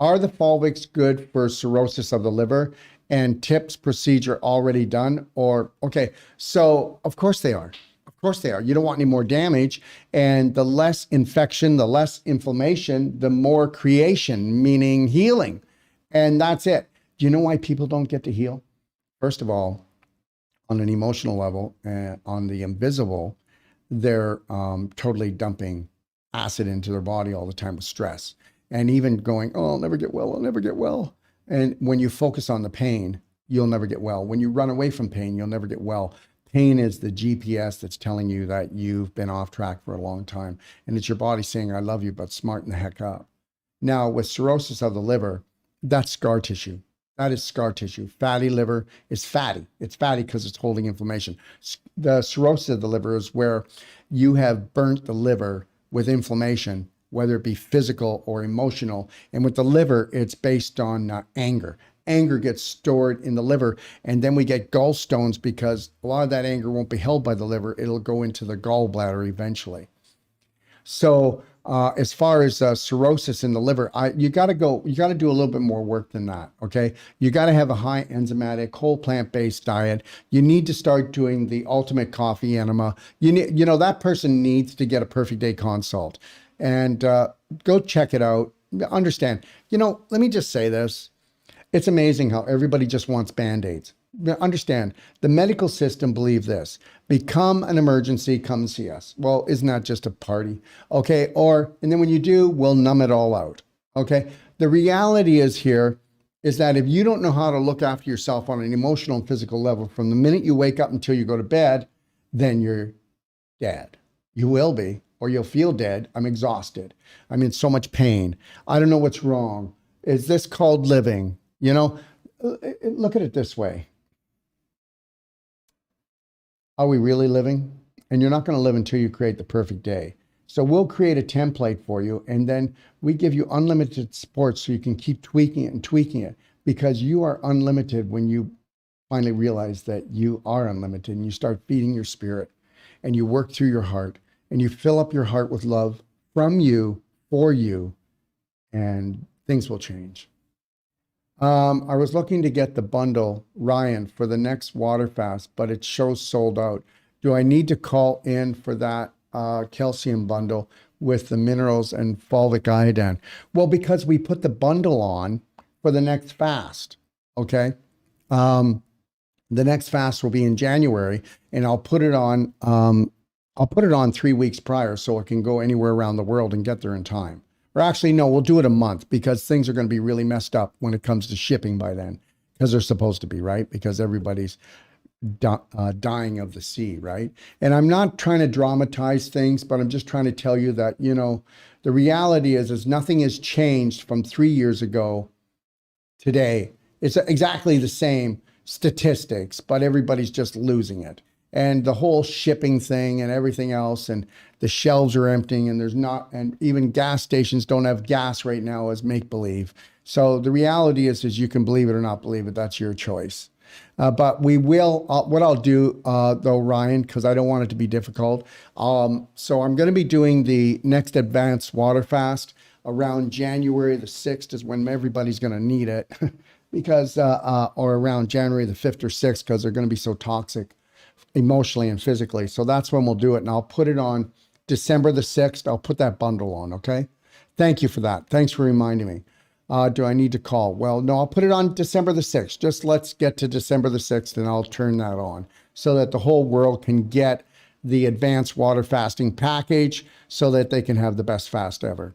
are the Falviks good for cirrhosis of the liver, and TIPS procedure already done? Or, okay, so of course they are. Of course they are. You don't want any more damage. And the less infection, the less inflammation, the more creation, meaning healing. And that's it. Do you know why people don't get to heal? First of all, on an emotional level, on the invisible, they're totally dumping acid into their body all the time with stress. And even going, oh, I'll never get well, I'll never get well. And when you focus on the pain, you'll never get well. When you run away from pain, you'll never get well. Pain is the GPS that's telling you that you've been off track for a long time. And it's your body saying, I love you, but smarten the heck up. Now, with cirrhosis of the liver, that's scar tissue. That is scar tissue. Fatty liver is fatty. It's fatty because it's holding inflammation. The cirrhosis of the liver is where you have burnt the liver with inflammation, whether it be physical or emotional. And with the liver, it's based on anger. Anger gets stored in the liver, and then we get gallstones because a lot of that anger won't be held by the liver. It'll go into the gallbladder eventually. So as far as cirrhosis in the liver, you got to do a little bit more work than that. Okay. You got to have a high enzymatic, whole plant-based diet. You need to start doing the ultimate coffee enema. That person needs to get a perfect day consult. And go check it out. Understand, let me just say this. It's amazing how everybody just wants Band-Aids. Understand, the medical system believe this. Become an emergency, come see us. Well, isn't that just a party? Okay, and then when you do, we'll numb it all out. Okay, the reality is that if you don't know how to look after yourself on an emotional and physical level from the minute you wake up until you go to bed, then you're dead. You will be. Or you'll feel dead. I'm exhausted. I'm in so much pain. I don't know what's wrong. Is this called living? Look at it this way. Are we really living? And you're not going to live until you create the perfect day. So we'll create a template for you, and then we give you unlimited support so you can keep tweaking it, because you are unlimited when you finally realize that you are unlimited, and you start feeding your spirit, and you work through your heart. And you fill up your heart with love from you, for you, and things will change. I was looking to get the bundle, Ryan, for the next water fast, but it shows sold out. Do I need to call in for that calcium bundle with the minerals and fulvic iodine? Well, because we put the bundle on for the next fast. Okay. The next fast will be in January, and I'll put it on 3 weeks prior so it can go anywhere around the world and get there in time. Or actually, no, we'll do it a month because things are going to be really messed up when it comes to shipping by then, because they're supposed to be, right? Because everybody's dying of the sea, right? And I'm not trying to dramatize things, but I'm just trying to tell you that, you know, the reality is nothing has changed from 3 years ago today. It's exactly the same statistics, but everybody's just losing it. And the whole shipping thing and everything else, and the shelves are emptying, and there's not, and even gas stations don't have gas right now as make believe. So the reality is you can believe it or not believe it. That's your choice. But we will, what I'll do though, Ryan, because I don't want it to be difficult. So I'm going to be doing the next advanced water fast around January the 6th is when everybody's going to need it because, or around January the 5th or 6th, because they're going to be so toxic emotionally and physically. So that's when we'll do it. And I'll put it on December the 6th. I'll put that bundle on. Okay. Thank you for that. Thanks for reminding me. Do I need to call? Well, no, I'll put it on December the 6th. Just let's get to December the 6th and I'll turn that on so that the whole world can get the advanced water fasting package so that they can have the best fast ever.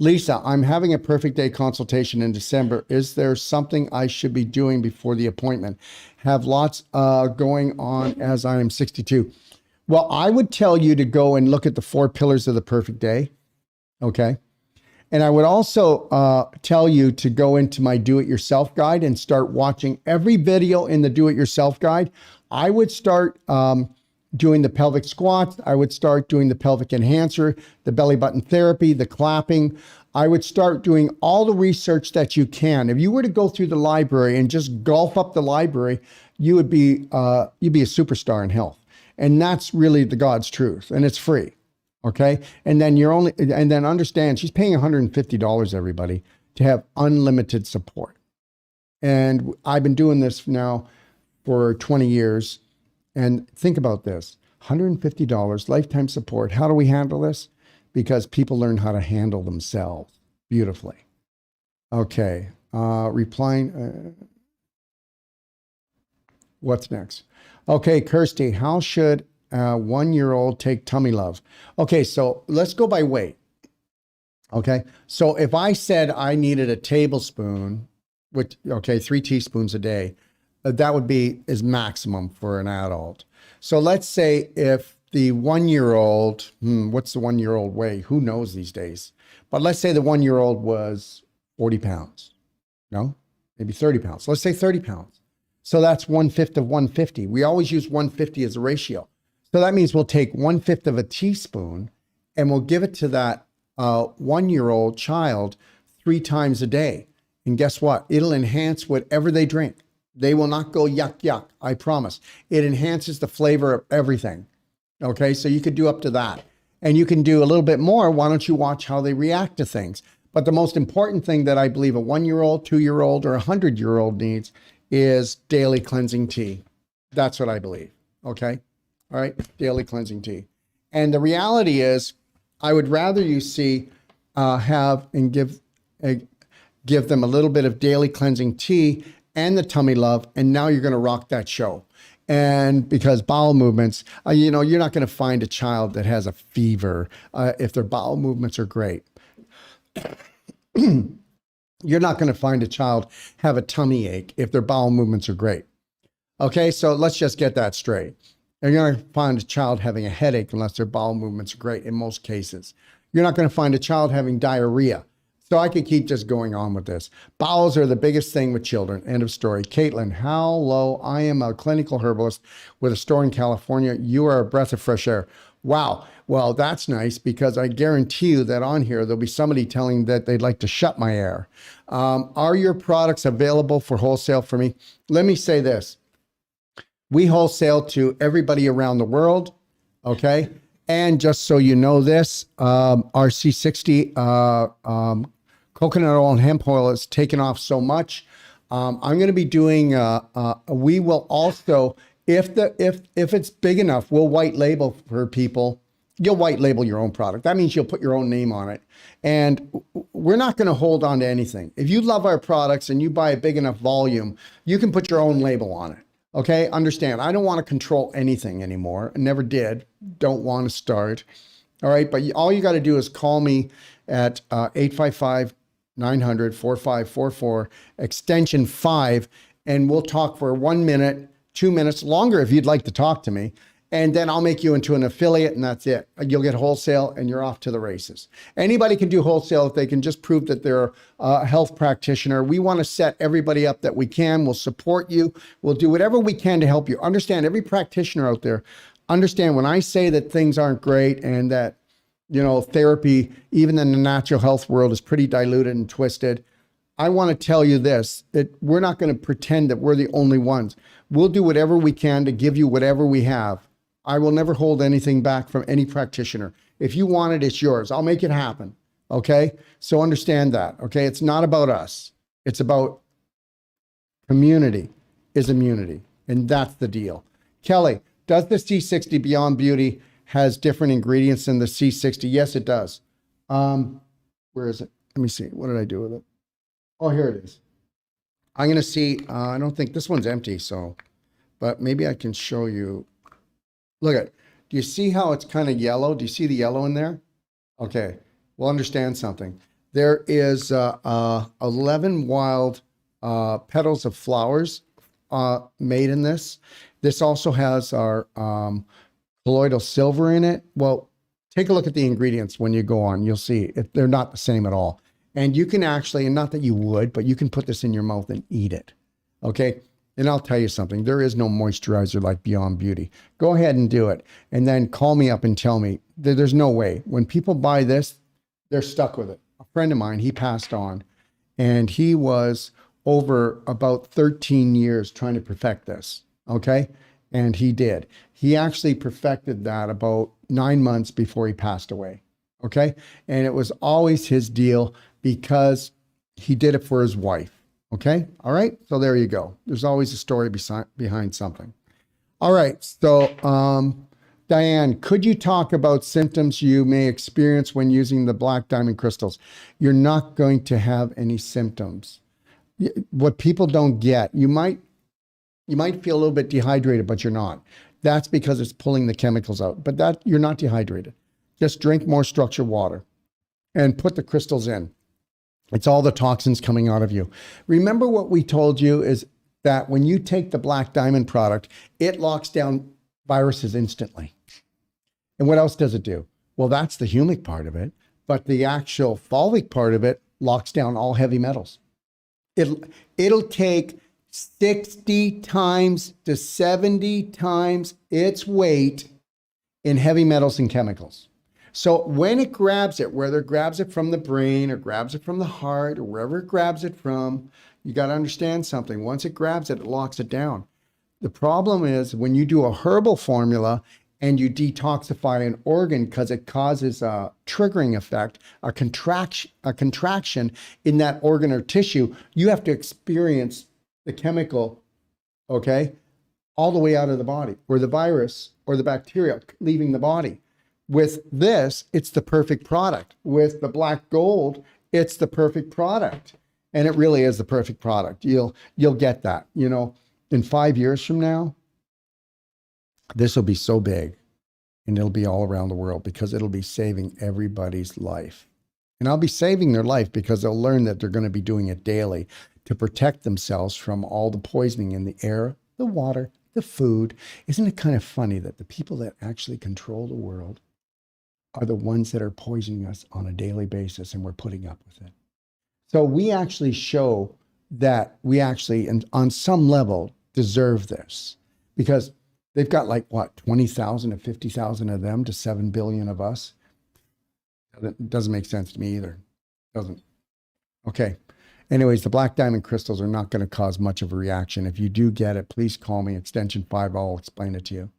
Lisa, I'm having a perfect day consultation in December. Is there something I should be doing before the appointment? Have lots going on as I am 62. Well, I would tell you to go and look at the 4 pillars of the perfect day. Okay. And I would also tell you to go into my do-it-yourself guide and start watching every video in the do-it-yourself guide. I would start doing the pelvic squats. I would start doing the pelvic enhancer, the belly button therapy, the clapping. I would start doing all the research that you can. If you were to go through the library and just gulp up the library, you'd be a superstar in health. And that's really the God's truth, and it's free. Okay. And then understand she's paying $150, everybody, to have unlimited support. And I've been doing this now for 20 years. And think about this, $150 lifetime support. How do we handle this? Because people learn how to handle themselves beautifully. Okay. Replying. What's next? Okay. Kirsty, how should 1-year-old take tummy love? Okay, so let's go by weight. Okay, so if I said I needed a tablespoon, 3 teaspoons a day, that would be is maximum for an adult. So let's say if the 1-year-old, what's the 1-year-old weigh? Who knows these days? But let's say the 1-year-old was 40 pounds. No, maybe 30 pounds. Let's say 30 pounds. So that's 1/5 of 150. We always use 150 as a ratio. So that means we'll take 1/5 of a teaspoon and we'll give it to that 1-year-old child 3 times a day. And guess what? It'll enhance whatever they drink. They will not go yuck, yuck. I promise. It enhances the flavor of everything. Okay. So you could do up to that, and you can do a little bit more. Why don't you watch how they react to things? But the most important thing that I believe a 1-year-old, 2-year-old, or 100-year-old needs is daily cleansing tea. That's what I believe. Okay. All right, daily cleansing tea. And the reality is, I would rather you see, have and give them a little bit of daily cleansing tea and the tummy love, and now you're going to rock that show. And because bowel movements, you're not going to find a child that has a fever if their bowel movements are great. You're not going to find a child have a tummy ache if their bowel movements are great. Okay, so let's just get that straight. You're going to find a child having a headache unless their bowel movements are great in most cases. You're not going to find a child having diarrhea. So I could keep just going on with this. Bowels are the biggest thing with children. End of story. Caitlin, hello. I am a clinical herbalist with a store in California. You are a breath of fresh air. Wow. Well, that's nice because I guarantee you that on here, there'll be somebody telling that they'd like to shut my air. Are your products available for wholesale for me? Let me say this. We wholesale to everybody around the world, okay? And just so you know this, our C60 coconut oil and hemp oil is taken off so much. I'm going to be doing, we will also, if it's big enough, we'll white label for people you'll white label your own product. That means you'll put your own name on it. And we're not going to hold on to anything. If you love our products and you buy a big enough volume, you can put your own label on it. Okay, understand, I don't want to control anything anymore. I never did. Don't want to start. All right, but all you got to do is call me at 855-900-4544, extension 5, and we'll talk for 1 minute, 2 minutes, longer if you'd like to talk to me. And then I'll make you into an affiliate, and that's it. You'll get wholesale, and you're off to the races. Anybody can do wholesale if they can just prove that they're a health practitioner. We want to set everybody up that we can. We'll support you. We'll do whatever we can to help you. Understand, every practitioner out there, understand when I say that things aren't great and that, you know, therapy, even in the natural health world, is pretty diluted and twisted. I want to tell you this, that we're not going to pretend that we're the only ones. We'll do whatever we can to give you whatever we have. I will never hold anything back from any practitioner. If you want it, it's yours. I'll make it happen. Okay? So understand that. Okay? It's not about us. It's about community is immunity. And that's the deal. Kelly, does the C60 Beyond Beauty has different ingredients than the C60? Yes, it does. Where is it? Let me see. What did I do with it? Oh, here it is. I'm going to see. I don't think this one's empty, so, but maybe I can show you. Look at, do you see how it's kind of yellow? Do you see the yellow in there? Okay, we'll understand something. There is 11 wild petals of flowers made in this. This also has our colloidal silver in it. Well, take a look at the ingredients when you go on. You'll see they're not the same at all. And you can actually, and not that you would, but you can put this in your mouth and eat it. Okay. And I'll tell you something, there is no moisturizer like Beyond Beauty. Go ahead and do it. And then call me up and tell me there's no way. When people buy this, they're stuck with it. A friend of mine, he passed on, and he was over about 13 years trying to perfect this. Okay. And he did. He actually perfected that about 9 months before he passed away. Okay. And it was always his deal because he did it for his wife. Okay. All right. So there you go. There's always a story behind something. All right. So, Diane, could you talk about symptoms you may experience when using the black diamond crystals? You're not going to have any symptoms. What people don't get, you might feel a little bit dehydrated, but you're not. That's because it's pulling the chemicals out, but that you're not dehydrated. Just drink more structured water and put the crystals in. It's all the toxins coming out of you. Remember what we told you is that when you take the black diamond product, it locks down viruses instantly. And what else does it do? Well, that's the humic part of it, but the actual Falvic part of it locks down all heavy metals. It'll take 60 times to 70 times its weight in heavy metals and chemicals. So when it grabs it, whether it grabs it from the brain or grabs it from the heart or wherever it grabs it from, you got to understand something. Once it grabs it, it locks it down. The problem is when you do a herbal formula and you detoxify an organ because it causes a triggering effect, a contraction in that organ or tissue, you have to experience the chemical, okay, all the way out of the body, or the virus or the bacteria leaving the body. With this, it's the perfect product. With the black gold, it's the perfect product. And it really is the perfect product. You'll get that. You know, in 5 years from now, this will be so big and it'll be all around the world because it'll be saving everybody's life. And I'll be saving their life because they'll learn that they're going to be doing it daily to protect themselves from all the poisoning in the air, the water, the food. Isn't it kind of funny that the people that actually control the world are the ones that are poisoning us on a daily basis, and we're putting up with it? So we actually show that we actually, and on some level, deserve this because they've got like, what, 20,000 to 50,000 of them to 7 billion of us. That doesn't make sense to me either. Doesn't. Okay. Anyways, the black diamond crystals are not going to cause much of a reaction. If you do get it, please call me, extension 5. I'll explain it to you.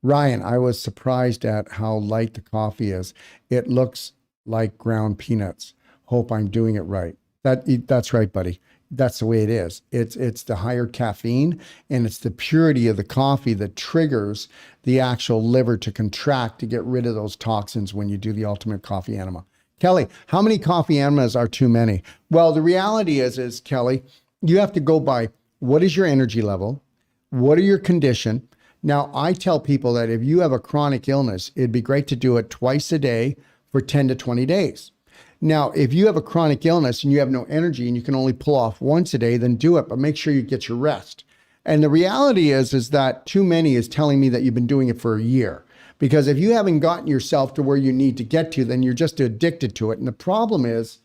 Ryan, I was surprised at how light the coffee is. It looks like ground peanuts. Hope I'm doing it right. That's right, buddy. That's the way it is. It's the higher caffeine and it's the purity of the coffee that triggers the actual liver to contract to get rid of those toxins when you do the ultimate coffee enema. Kelly, how many coffee enemas are too many? Well, the reality is Kelly, you have to go by what is your energy level? What are your condition? Now, I tell people that if you have a chronic illness, it'd be great to do it twice a day for 10 to 20 days. Now, if you have a chronic illness and you have no energy and you can only pull off once a day, then do it, but make sure you get your rest. And the reality is that too many is telling me that you've been doing it for a year. Because if you haven't gotten yourself to where you need to get to, then you're just addicted to it. And the problem is,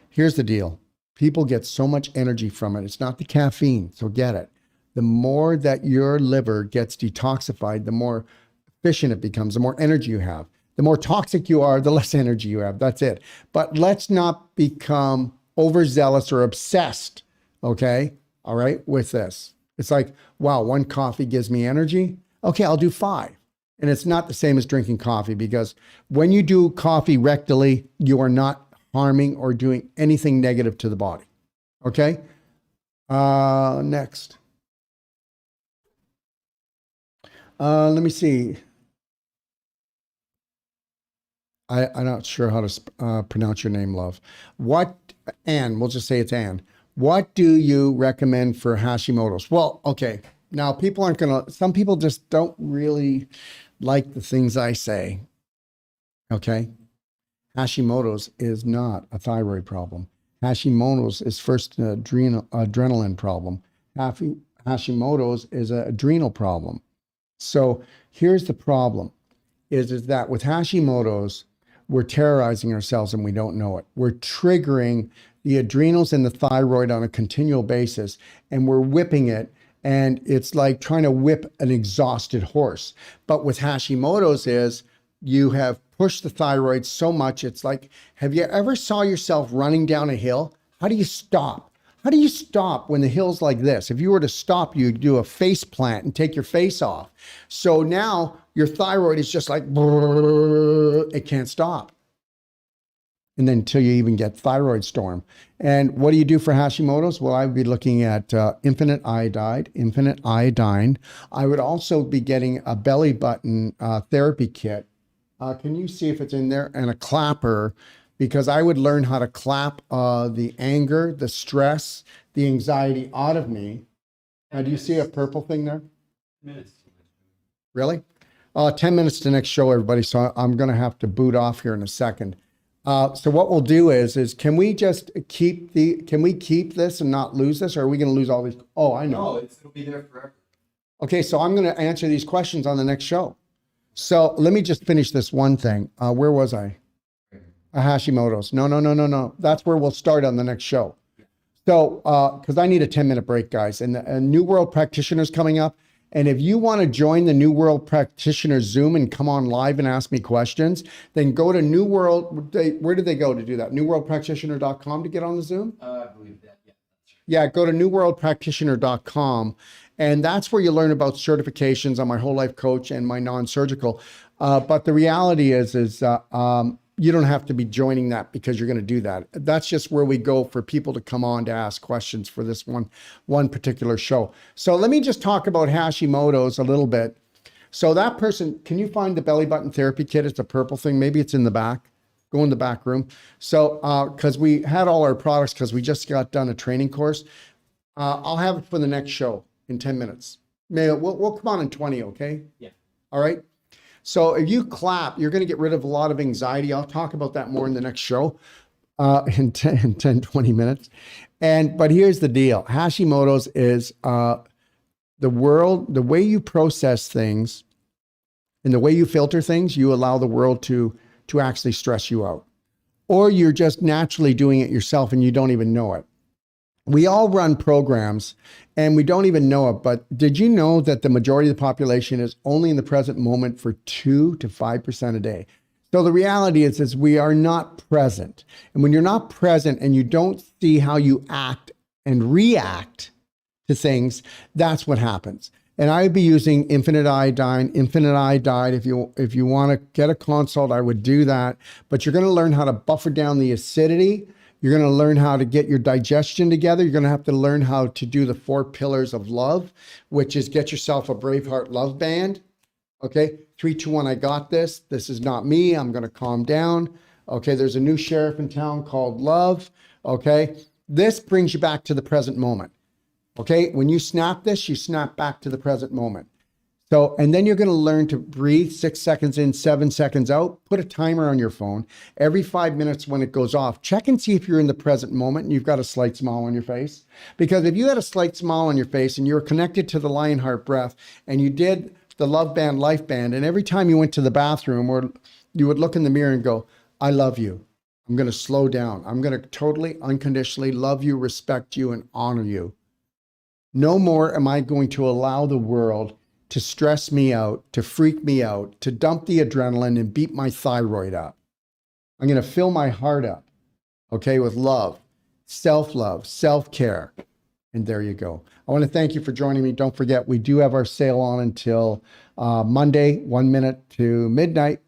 here's the deal. People get so much energy from it. It's not the caffeine, so get it. The more that your liver gets detoxified, the more efficient it becomes, the more energy you have. The more toxic you are, the less energy you have. That's it. But let's not become overzealous or obsessed, okay? All right, with this. It's like, wow, one coffee gives me energy. Okay, I'll do 5. And it's not the same as drinking coffee because when you do coffee rectally, you are not harming or doing anything negative to the body. Okay? Next. Let me see. I'm not sure how to pronounce your name, love. Anne, we'll just say it's Anne. What do you recommend for Hashimoto's? Well, okay. Now, some people just don't really like the things I say. Okay? Hashimoto's is not a thyroid problem. Hashimoto's is first an adrenaline problem. Hashimoto's is an adrenal problem. So here's the problem, is that with Hashimoto's, we're terrorizing ourselves and we don't know it. We're triggering the adrenals and the thyroid on a continual basis, and we're whipping it, and it's like trying to whip an exhausted horse. But with Hashimoto's is you have pushed the thyroid so much, it's like, have you ever saw yourself running down a hill? How do you stop? How do you stop when the hill's like this? If you were to stop, you'd do a face plant and take your face off. So now your thyroid is just like, it can't stop. And then until you even get thyroid storm. And what do you do for Hashimoto's? Well, I would be looking at infinite iodine. I would also be getting a belly button therapy kit. Can you see if it's in there? And a clapper, because I would learn how to clap the anger, the stress, the anxiety out of me. Do you see a purple thing there? Minutes. Really? 10 minutes to next show, everybody. So I'm going to have to boot off here in a second. So what we'll do is can we just keep this and not lose this? Or are we going to lose all these? Oh, I know. No, it'll be there forever. Okay, so I'm going to answer these questions on the next show. So let me just finish this one thing. Where was I? Hashimoto's. No. That's where we'll start on the next show. So, because I need a 10-minute break, guys. And the New World Practitioner is coming up. And if you want to join the New World Practitioner Zoom and come on live and ask me questions, then go to New World. Where did they go to do that? newworldpractitioner.com to get on the Zoom? I believe that, yeah. Yeah, go to newworldpractitioner.com. And that's where you learn about certifications on my whole life coach and my non-surgical. But the reality is you don't have to be joining that because you're going to do that. That's just where we go for people to come on to ask questions for this one particular show. So let me just talk about Hashimoto's a little bit. So that person, can you find the belly button therapy kit? It's a purple thing. Maybe it's in the back. Go in the back room. So because we had all our products because we just got done a training course. I'll have it for the next show in 10 minutes. We'll come on in 20, okay? Yeah. All right. So if you clap, you're going to get rid of a lot of anxiety. I'll talk about that more in the next show in 10, 20 minutes. But here's the deal. Hashimoto's is the way you process things and the way you filter things, you allow the world to actually stress you out. Or you're just naturally doing it yourself and you don't even know it. We all run programs and we don't even know it, but did you know that the majority of the population is only in the present moment for 2 to 5% a day? So the reality is we are not present. And when you're not present and you don't see how you act and react to things, that's what happens. And I would be using infinite iodine. If you want to get a consult, I would do that. But you're going to learn how to buffer down the acidity You're going to learn how to get your digestion together. You're going to have to learn how to do the 4 pillars of love, which is get yourself a Braveheart love band. Okay, 3, 2, 1, I got this. This is not me. I'm going to calm down. Okay, there's a new sheriff in town called Love. Okay, this brings you back to the present moment. Okay, when you snap this, you snap back to the present moment. So, and then you're going to learn to breathe 6 seconds in, 7 seconds out. Put a timer on your phone. Every 5 minutes when it goes off, check and see if you're in the present moment and you've got a slight smile on your face. Because if you had a slight smile on your face and you were connected to the Lionheart breath and you did the Love Band, Life Band, and every time you went to the bathroom or you would look in the mirror and go, I love you. I'm going to slow down. I'm going to totally unconditionally love you, respect you, and honor you. No more am I going to allow the world to stress me out, to freak me out, to dump the adrenaline and beat my thyroid up. I'm going to fill my heart up, okay, with love, self-love, self-care. And there you go. I want to thank you for joining me. Don't forget, we do have our sale on until Monday, 1 minute to midnight.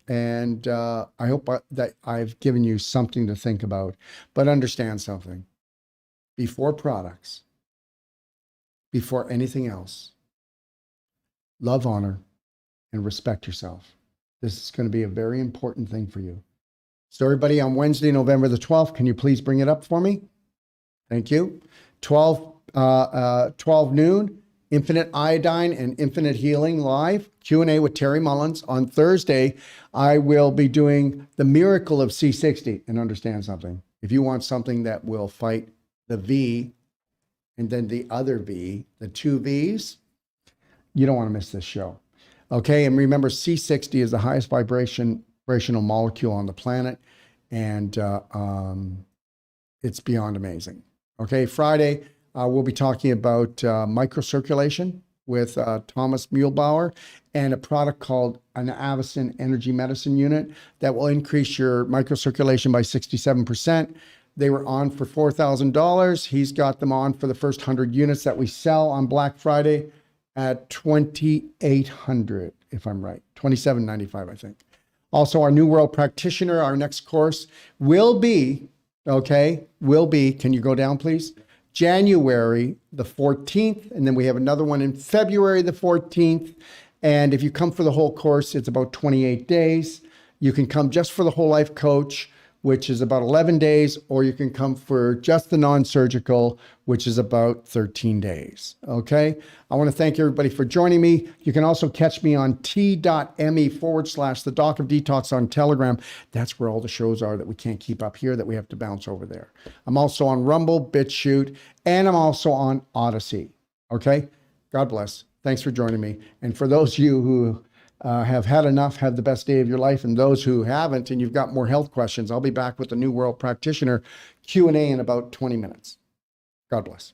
And I hope that I've given you something to think about. But understand something. Before products, before anything else, love, honor, and respect yourself. This is going to be a very important thing for you. So everybody, on Wednesday, November the 12th, can you please bring it up for me? Thank you. 12 noon, Infinite Iodine and Infinite Healing live, Q&A with Terry Mullins. On Thursday, I will be doing the miracle of C60. And understand something. If you want something that will fight the V and then the other V, the 2 Vs, you don't want to miss this show. Okay, and remember, C60 is the highest vibrational molecule on the planet, and it's beyond amazing. Okay, Friday, we'll be talking about microcirculation with Thomas Muehlbauer and a product called an Avicin Energy Medicine Unit that will increase your microcirculation by 67%. They were on for $4,000. He's got them on for the first 100 units that we sell on Black Friday at $2,800, if I'm right, $2,795, I think. Also, our New World Practitioner, our next course will be, can you go down, please? January the 14th, and then we have another one in February the 14th. And if you come for the whole course, it's about 28 days. You can come just for the whole life coach, which is about 11 days, or you can come for just the non-surgical, which is about 13 days, okay? I want to thank everybody for joining me. You can also catch me on t.me/the Doc of Detox on Telegram. That's where all the shows are that we can't keep up here, that we have to bounce over there. I'm also on Rumble, Bitchute, and I'm also on Odyssey, okay? God bless. Thanks for joining me. And for those of you who have had enough, have the best day of your life. And those who haven't, and you've got more health questions, I'll be back with the New World Practitioner Q&A in about 20 minutes. God bless.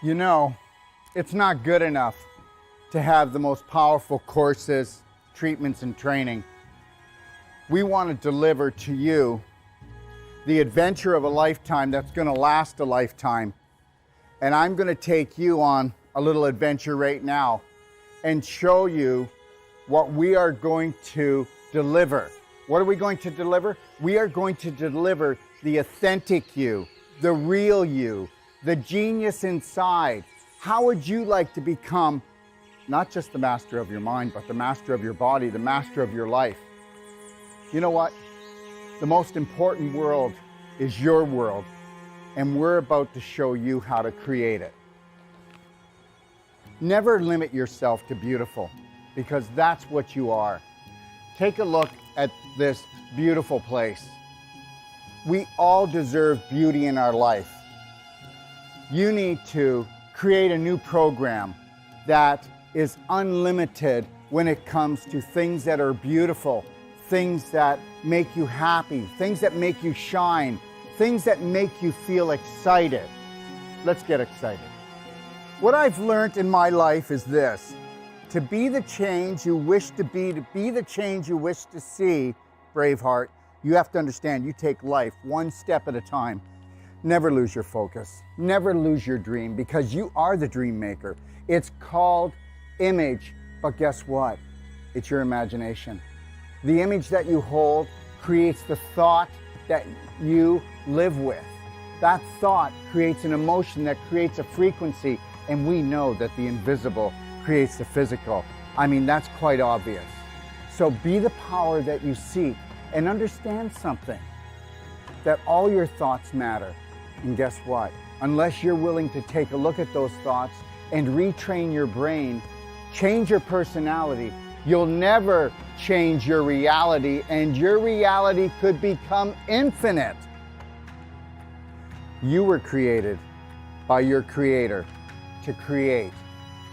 You know, it's not good enough to have the most powerful courses, treatments, and training. We want to deliver to you the adventure of a lifetime that's going to last a lifetime. And I'm going to take you on a little adventure right now and show you what we are going to deliver. What are we going to deliver? We are going to deliver the authentic you, the real you, the genius inside. How would you like to become not just the master of your mind, but the master of your body, the master of your life? You know what? The most important world is your world, and we're about to show you how to create it. Never limit yourself to beautiful, because that's what you are. Take a look at this beautiful place. We all deserve beauty in our life. You need to create a new program that is unlimited when it comes to things that are beautiful, things that make you happy, things that make you shine, things that make you feel excited. Let's get excited. What I've learned in my life is this: to be the change you wish to be the change you wish to see, Braveheart, you have to understand you take life one step at a time. Never lose your focus. Never lose your dream, because you are the dream maker. It's called image, but guess what? It's your imagination. The image that you hold creates the thought that you live with. That thought creates an emotion that creates a frequency, and we know that the invisible creates the physical. I mean, that's quite obvious. So be the power that you seek, and understand something, that all your thoughts matter. And guess what? Unless you're willing to take a look at those thoughts and retrain your brain, change your personality, you'll never change your reality, and your reality could become infinite. You were created by your creator to create.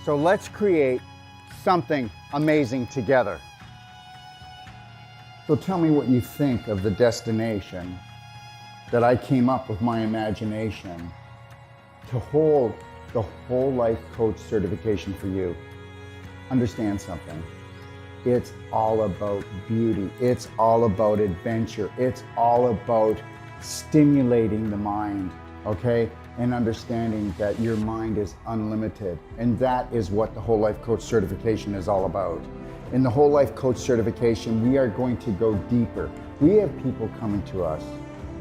So let's create something amazing together. So tell me what you think of the destination that I came up with my imagination to hold the whole life coach certification for you. Understand something. It's all about beauty. It's all about adventure. It's all about stimulating the mind, okay? And understanding that your mind is unlimited. And that is what the Whole Life Coach certification is all about. In the Whole Life Coach certification, we are going to go deeper. We have people coming to us,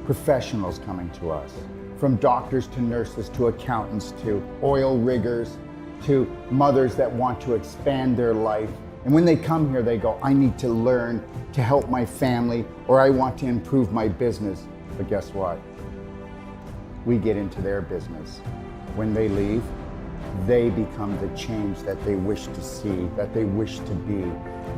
professionals coming to us, from doctors to nurses to accountants to oil riggers to mothers that want to expand their life. And when they come here, they go, I need to learn to help my family, or I want to improve my business. But guess what? We get into their business. When they leave, they become the change that they wish to see, that they wish to be.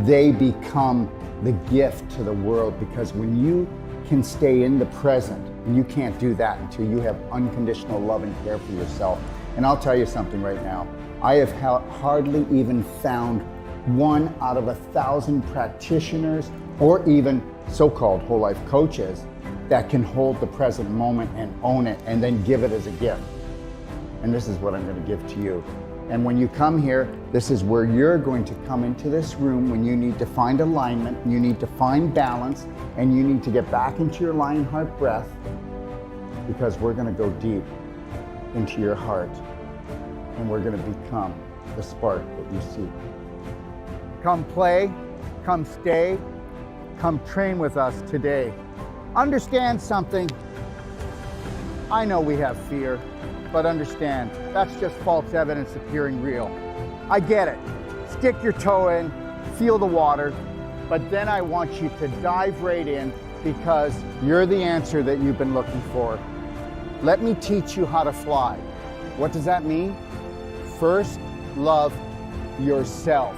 They become the gift to the world, because when you can stay in the present, and you can't do that until you have unconditional love and care for yourself. And I'll tell you something right now. I have hardly even found 1 out of 1,000 practitioners, or even so-called whole life coaches, that can hold the present moment and own it and then give it as a gift. And this is what I'm going to give to you. And when you come here, this is where you're going to come into this room when you need to find alignment, you need to find balance, and you need to get back into your lion heart breath, because we're going to go deep into your heart, and we're going to become the spark that you seek. Come play, come stay, come train with us today. Understand something. I know we have fear, but understand, that's just false evidence appearing real. I get it. Stick your toe in, feel the water, but then I want you to dive right in, because you're the answer that you've been looking for. Let me teach you how to fly. What does that mean? First, love yourself,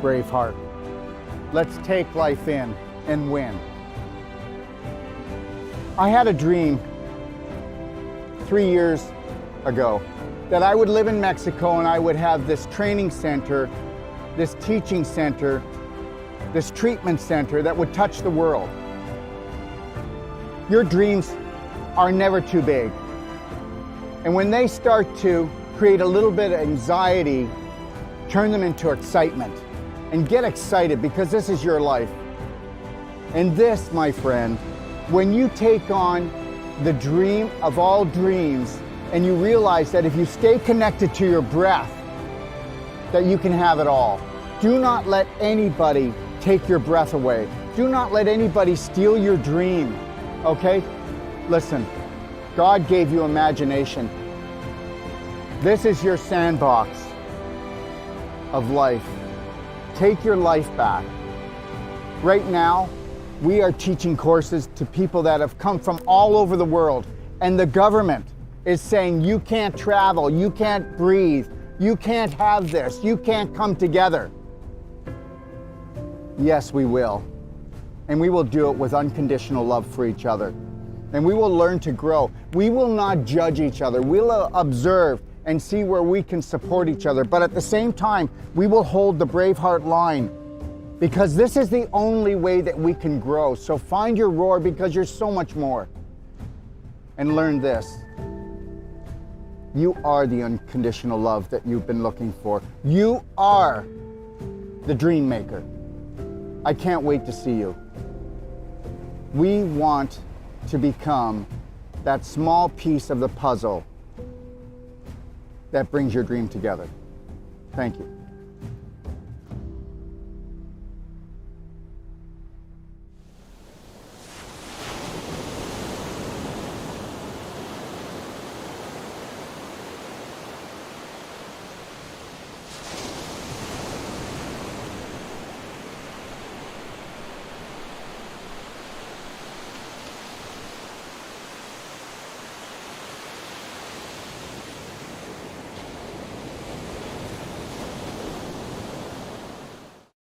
Braveheart. Let's take life in and win. I had a dream 3 years ago that I would live in Mexico, and I would have this training center, this teaching center, this treatment center that would touch the world. Your dreams are never too big. And when they start to create a little bit of anxiety, turn them into excitement. And get excited, because this is your life. And this, my friend, when you take on the dream of all dreams, and you realize that if you stay connected to your breath, that you can have it all. Do not let anybody take your breath away. Do not let anybody steal your dream, okay? Listen, God gave you imagination. This is your sandbox of life. Take your life back. Right now, we are teaching courses to people that have come from all over the world, and the government is saying you can't travel, you can't breathe, you can't have this, you can't come together. Yes, we will. And we will do it with unconditional love for each other. And we will learn to grow. We will not judge each other. We'll observe and see where we can support each other. But at the same time, we will hold the Braveheart line, because this is the only way that we can grow. So find your roar, because you're so much more. And learn this. You are the unconditional love that you've been looking for. You are the dream maker. I can't wait to see you. We want to become that small piece of the puzzle that brings your dream together. Thank you.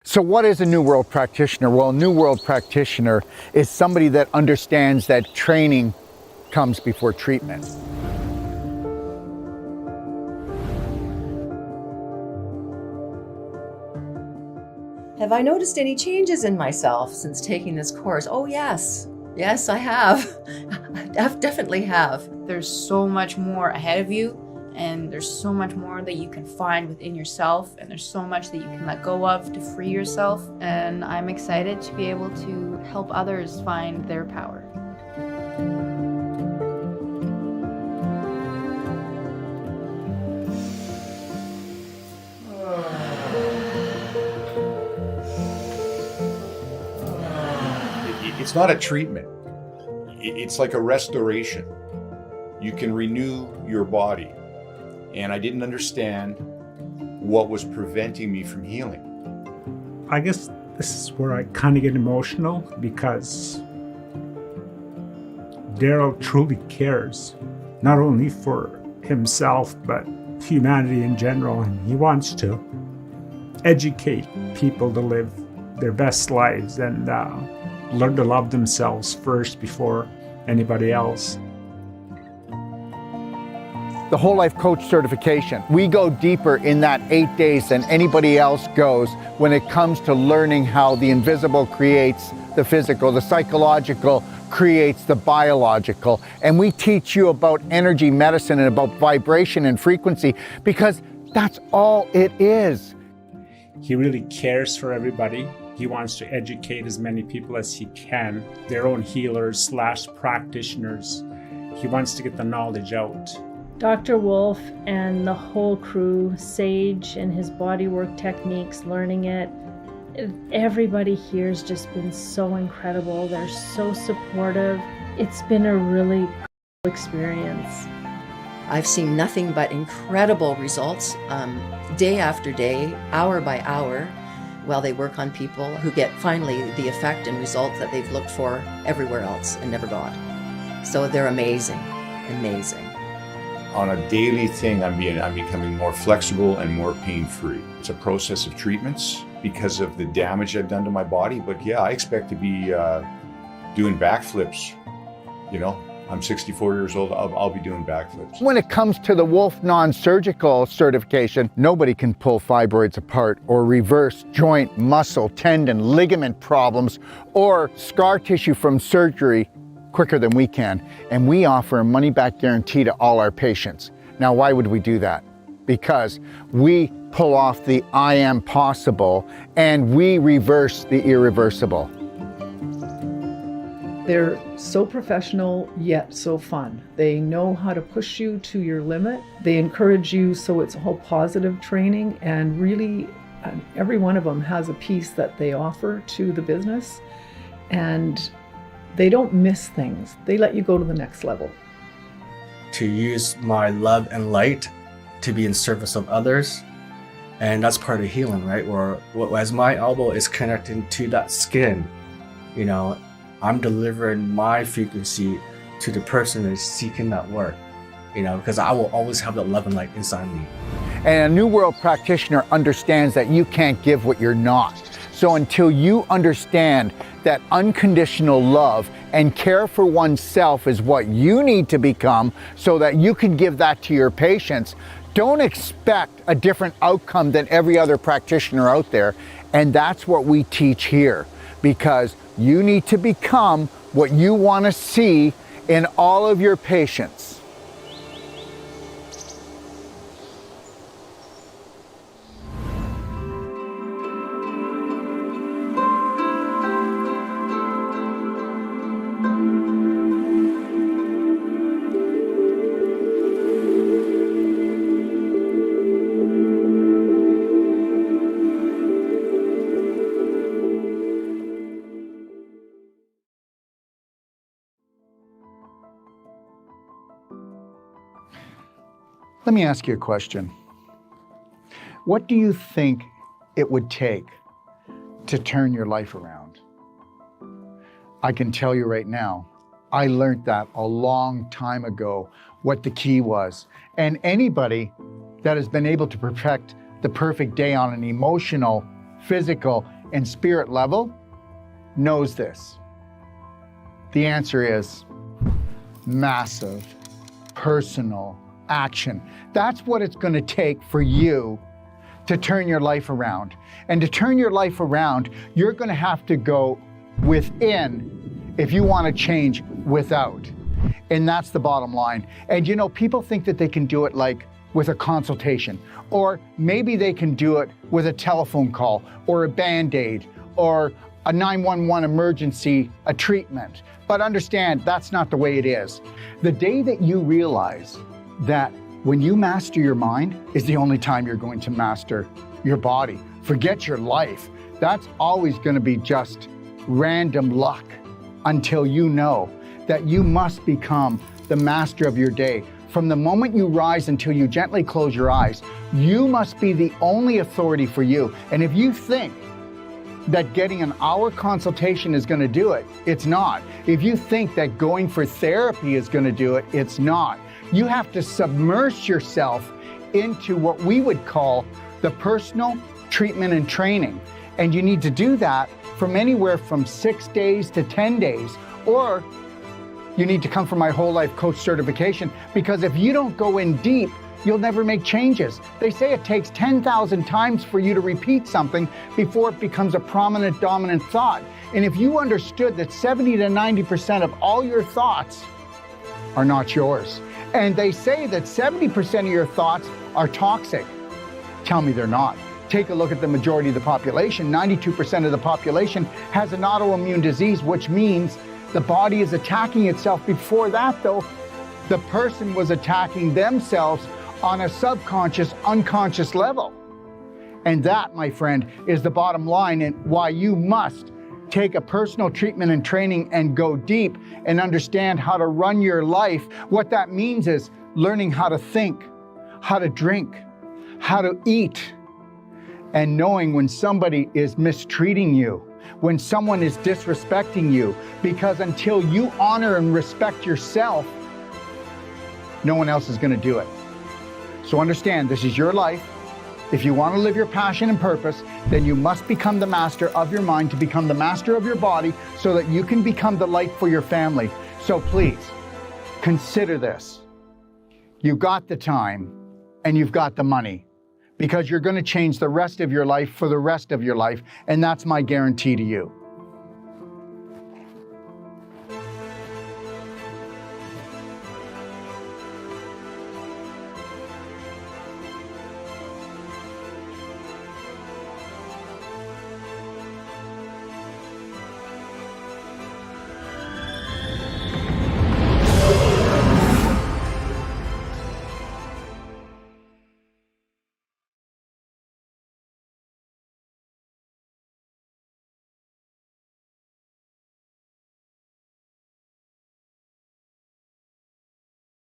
So what is a New World Practitioner? Well, a New World Practitioner is somebody that understands that training comes before treatment. Have I noticed any changes in myself since taking this course? Oh, yes. Yes, I have. I definitely have. There's so much more ahead of you, and there's so much more that you can find within yourself, and there's so much that you can let go of to free yourself. And I'm excited to be able to help others find their power. It's not a treatment. It's like a restoration. You can renew your body. And I didn't understand what was preventing me from healing. I guess this is where I kind of get emotional, because Daryl truly cares, not only for himself, but humanity in general. And he wants to educate people to live their best lives and learn to love themselves first before anybody else. The Whole Life Coach certification. We go deeper in that 8 days than anybody else goes when it comes to learning how the invisible creates the physical, the psychological creates the biological. And we teach you about energy medicine and about vibration and frequency, because that's all it is. He really cares for everybody. He wants to educate as many people as he can, their own healers / practitioners. He wants to get the knowledge out. Dr. Wolf and the whole crew, Sage and his bodywork techniques, learning it, everybody here has just been so incredible. They're so supportive. It's been a really cool experience. I've seen nothing but incredible results day after day, hour by hour, while they work on people who get finally the effect and result that they've looked for everywhere else and never got. So they're amazing, amazing. On a daily thing, I'm becoming more flexible and more pain-free. It's a process of treatments because of the damage I've done to my body. But yeah, I expect to be doing backflips. You know, I'm 64 years old. I'll be doing backflips. When it comes to the Wolf non-surgical certification, nobody can pull fibroids apart or reverse joint, muscle, tendon, ligament problems or scar tissue from surgery quicker than we can. And we offer a money-back guarantee to all our patients. Now, why would we do that? Because we pull off the I am possible and we reverse the irreversible. They're so professional, yet so fun. They know how to push you to your limit. They encourage you, so it's all positive training, and really every one of them has a piece that they offer to the business, and they don't miss things. They let you go to the next level. To use my love and light to be in service of others. And that's part of healing, right? Where as my elbow is connecting to that skin, you know, I'm delivering my frequency to the person that's seeking that work, you know, because I will always have that love and light inside me. And a New World practitioner understands that you can't give what you're not. So until you understand that unconditional love and care for oneself is what you need to become so that you can give that to your patients, don't expect a different outcome than every other practitioner out there. And that's what we teach here, because you need to become what you want to see in all of your patients. Let me ask you a question. What do you think it would take to turn your life around? I can tell you right now, I learned that a long time ago, what the key was. And anybody that has been able to perfect the perfect day on an emotional, physical, and spirit level knows this. The answer is massive, personal action. That's what it's going to take for you to turn your life around. And to turn your life around, you're going to have to go within if you want to change without. And that's the bottom line. And you know, people think that they can do it like with a consultation, or maybe they can do it with a telephone call or a Band-Aid or a 911 emergency, a treatment. But understand, that's not the way it is. The day that you realize that when you master your mind is the only time you're going to master your body. Forget your life. That's always going to be just random luck until you know that you must become the master of your day. From the moment you rise until you gently close your eyes, you must be the only authority for you. And if you think that getting an hour consultation is going to do it, it's not. If you think that going for therapy is going to do it, it's not. You have to submerge yourself into what we would call the personal treatment and training. And you need to do that from anywhere from 6 days to 10 days, or you need to come for my whole life coach certification, because if you don't go in deep, you'll never make changes. They say it takes 10,000 times for you to repeat something before it becomes a prominent, dominant thought. And if you understood that 70 to 90% of all your thoughts are not yours, and they say that 70% of your thoughts are toxic, tell me they're not. Take a look at the majority of the population. 92% of the population has an autoimmune disease, which means the body is attacking itself. Before that, though, the person was attacking themselves on a subconscious, unconscious level. And that, my friend, is the bottom line, and why you must take a personal treatment and training and go deep and understand how to run your life. What that means is learning how to think, how to drink, how to eat, and knowing when somebody is mistreating you, when someone is disrespecting you, because until you honor and respect yourself, no one else is going to do it. So understand, this is your life. If you want to live your passion and purpose, then you must become the master of your mind to become the master of your body so that you can become the light for your family. So please, consider this. You've got the time and you've got the money, because you're going to change the rest of your life for the rest of your life, and that's my guarantee to you.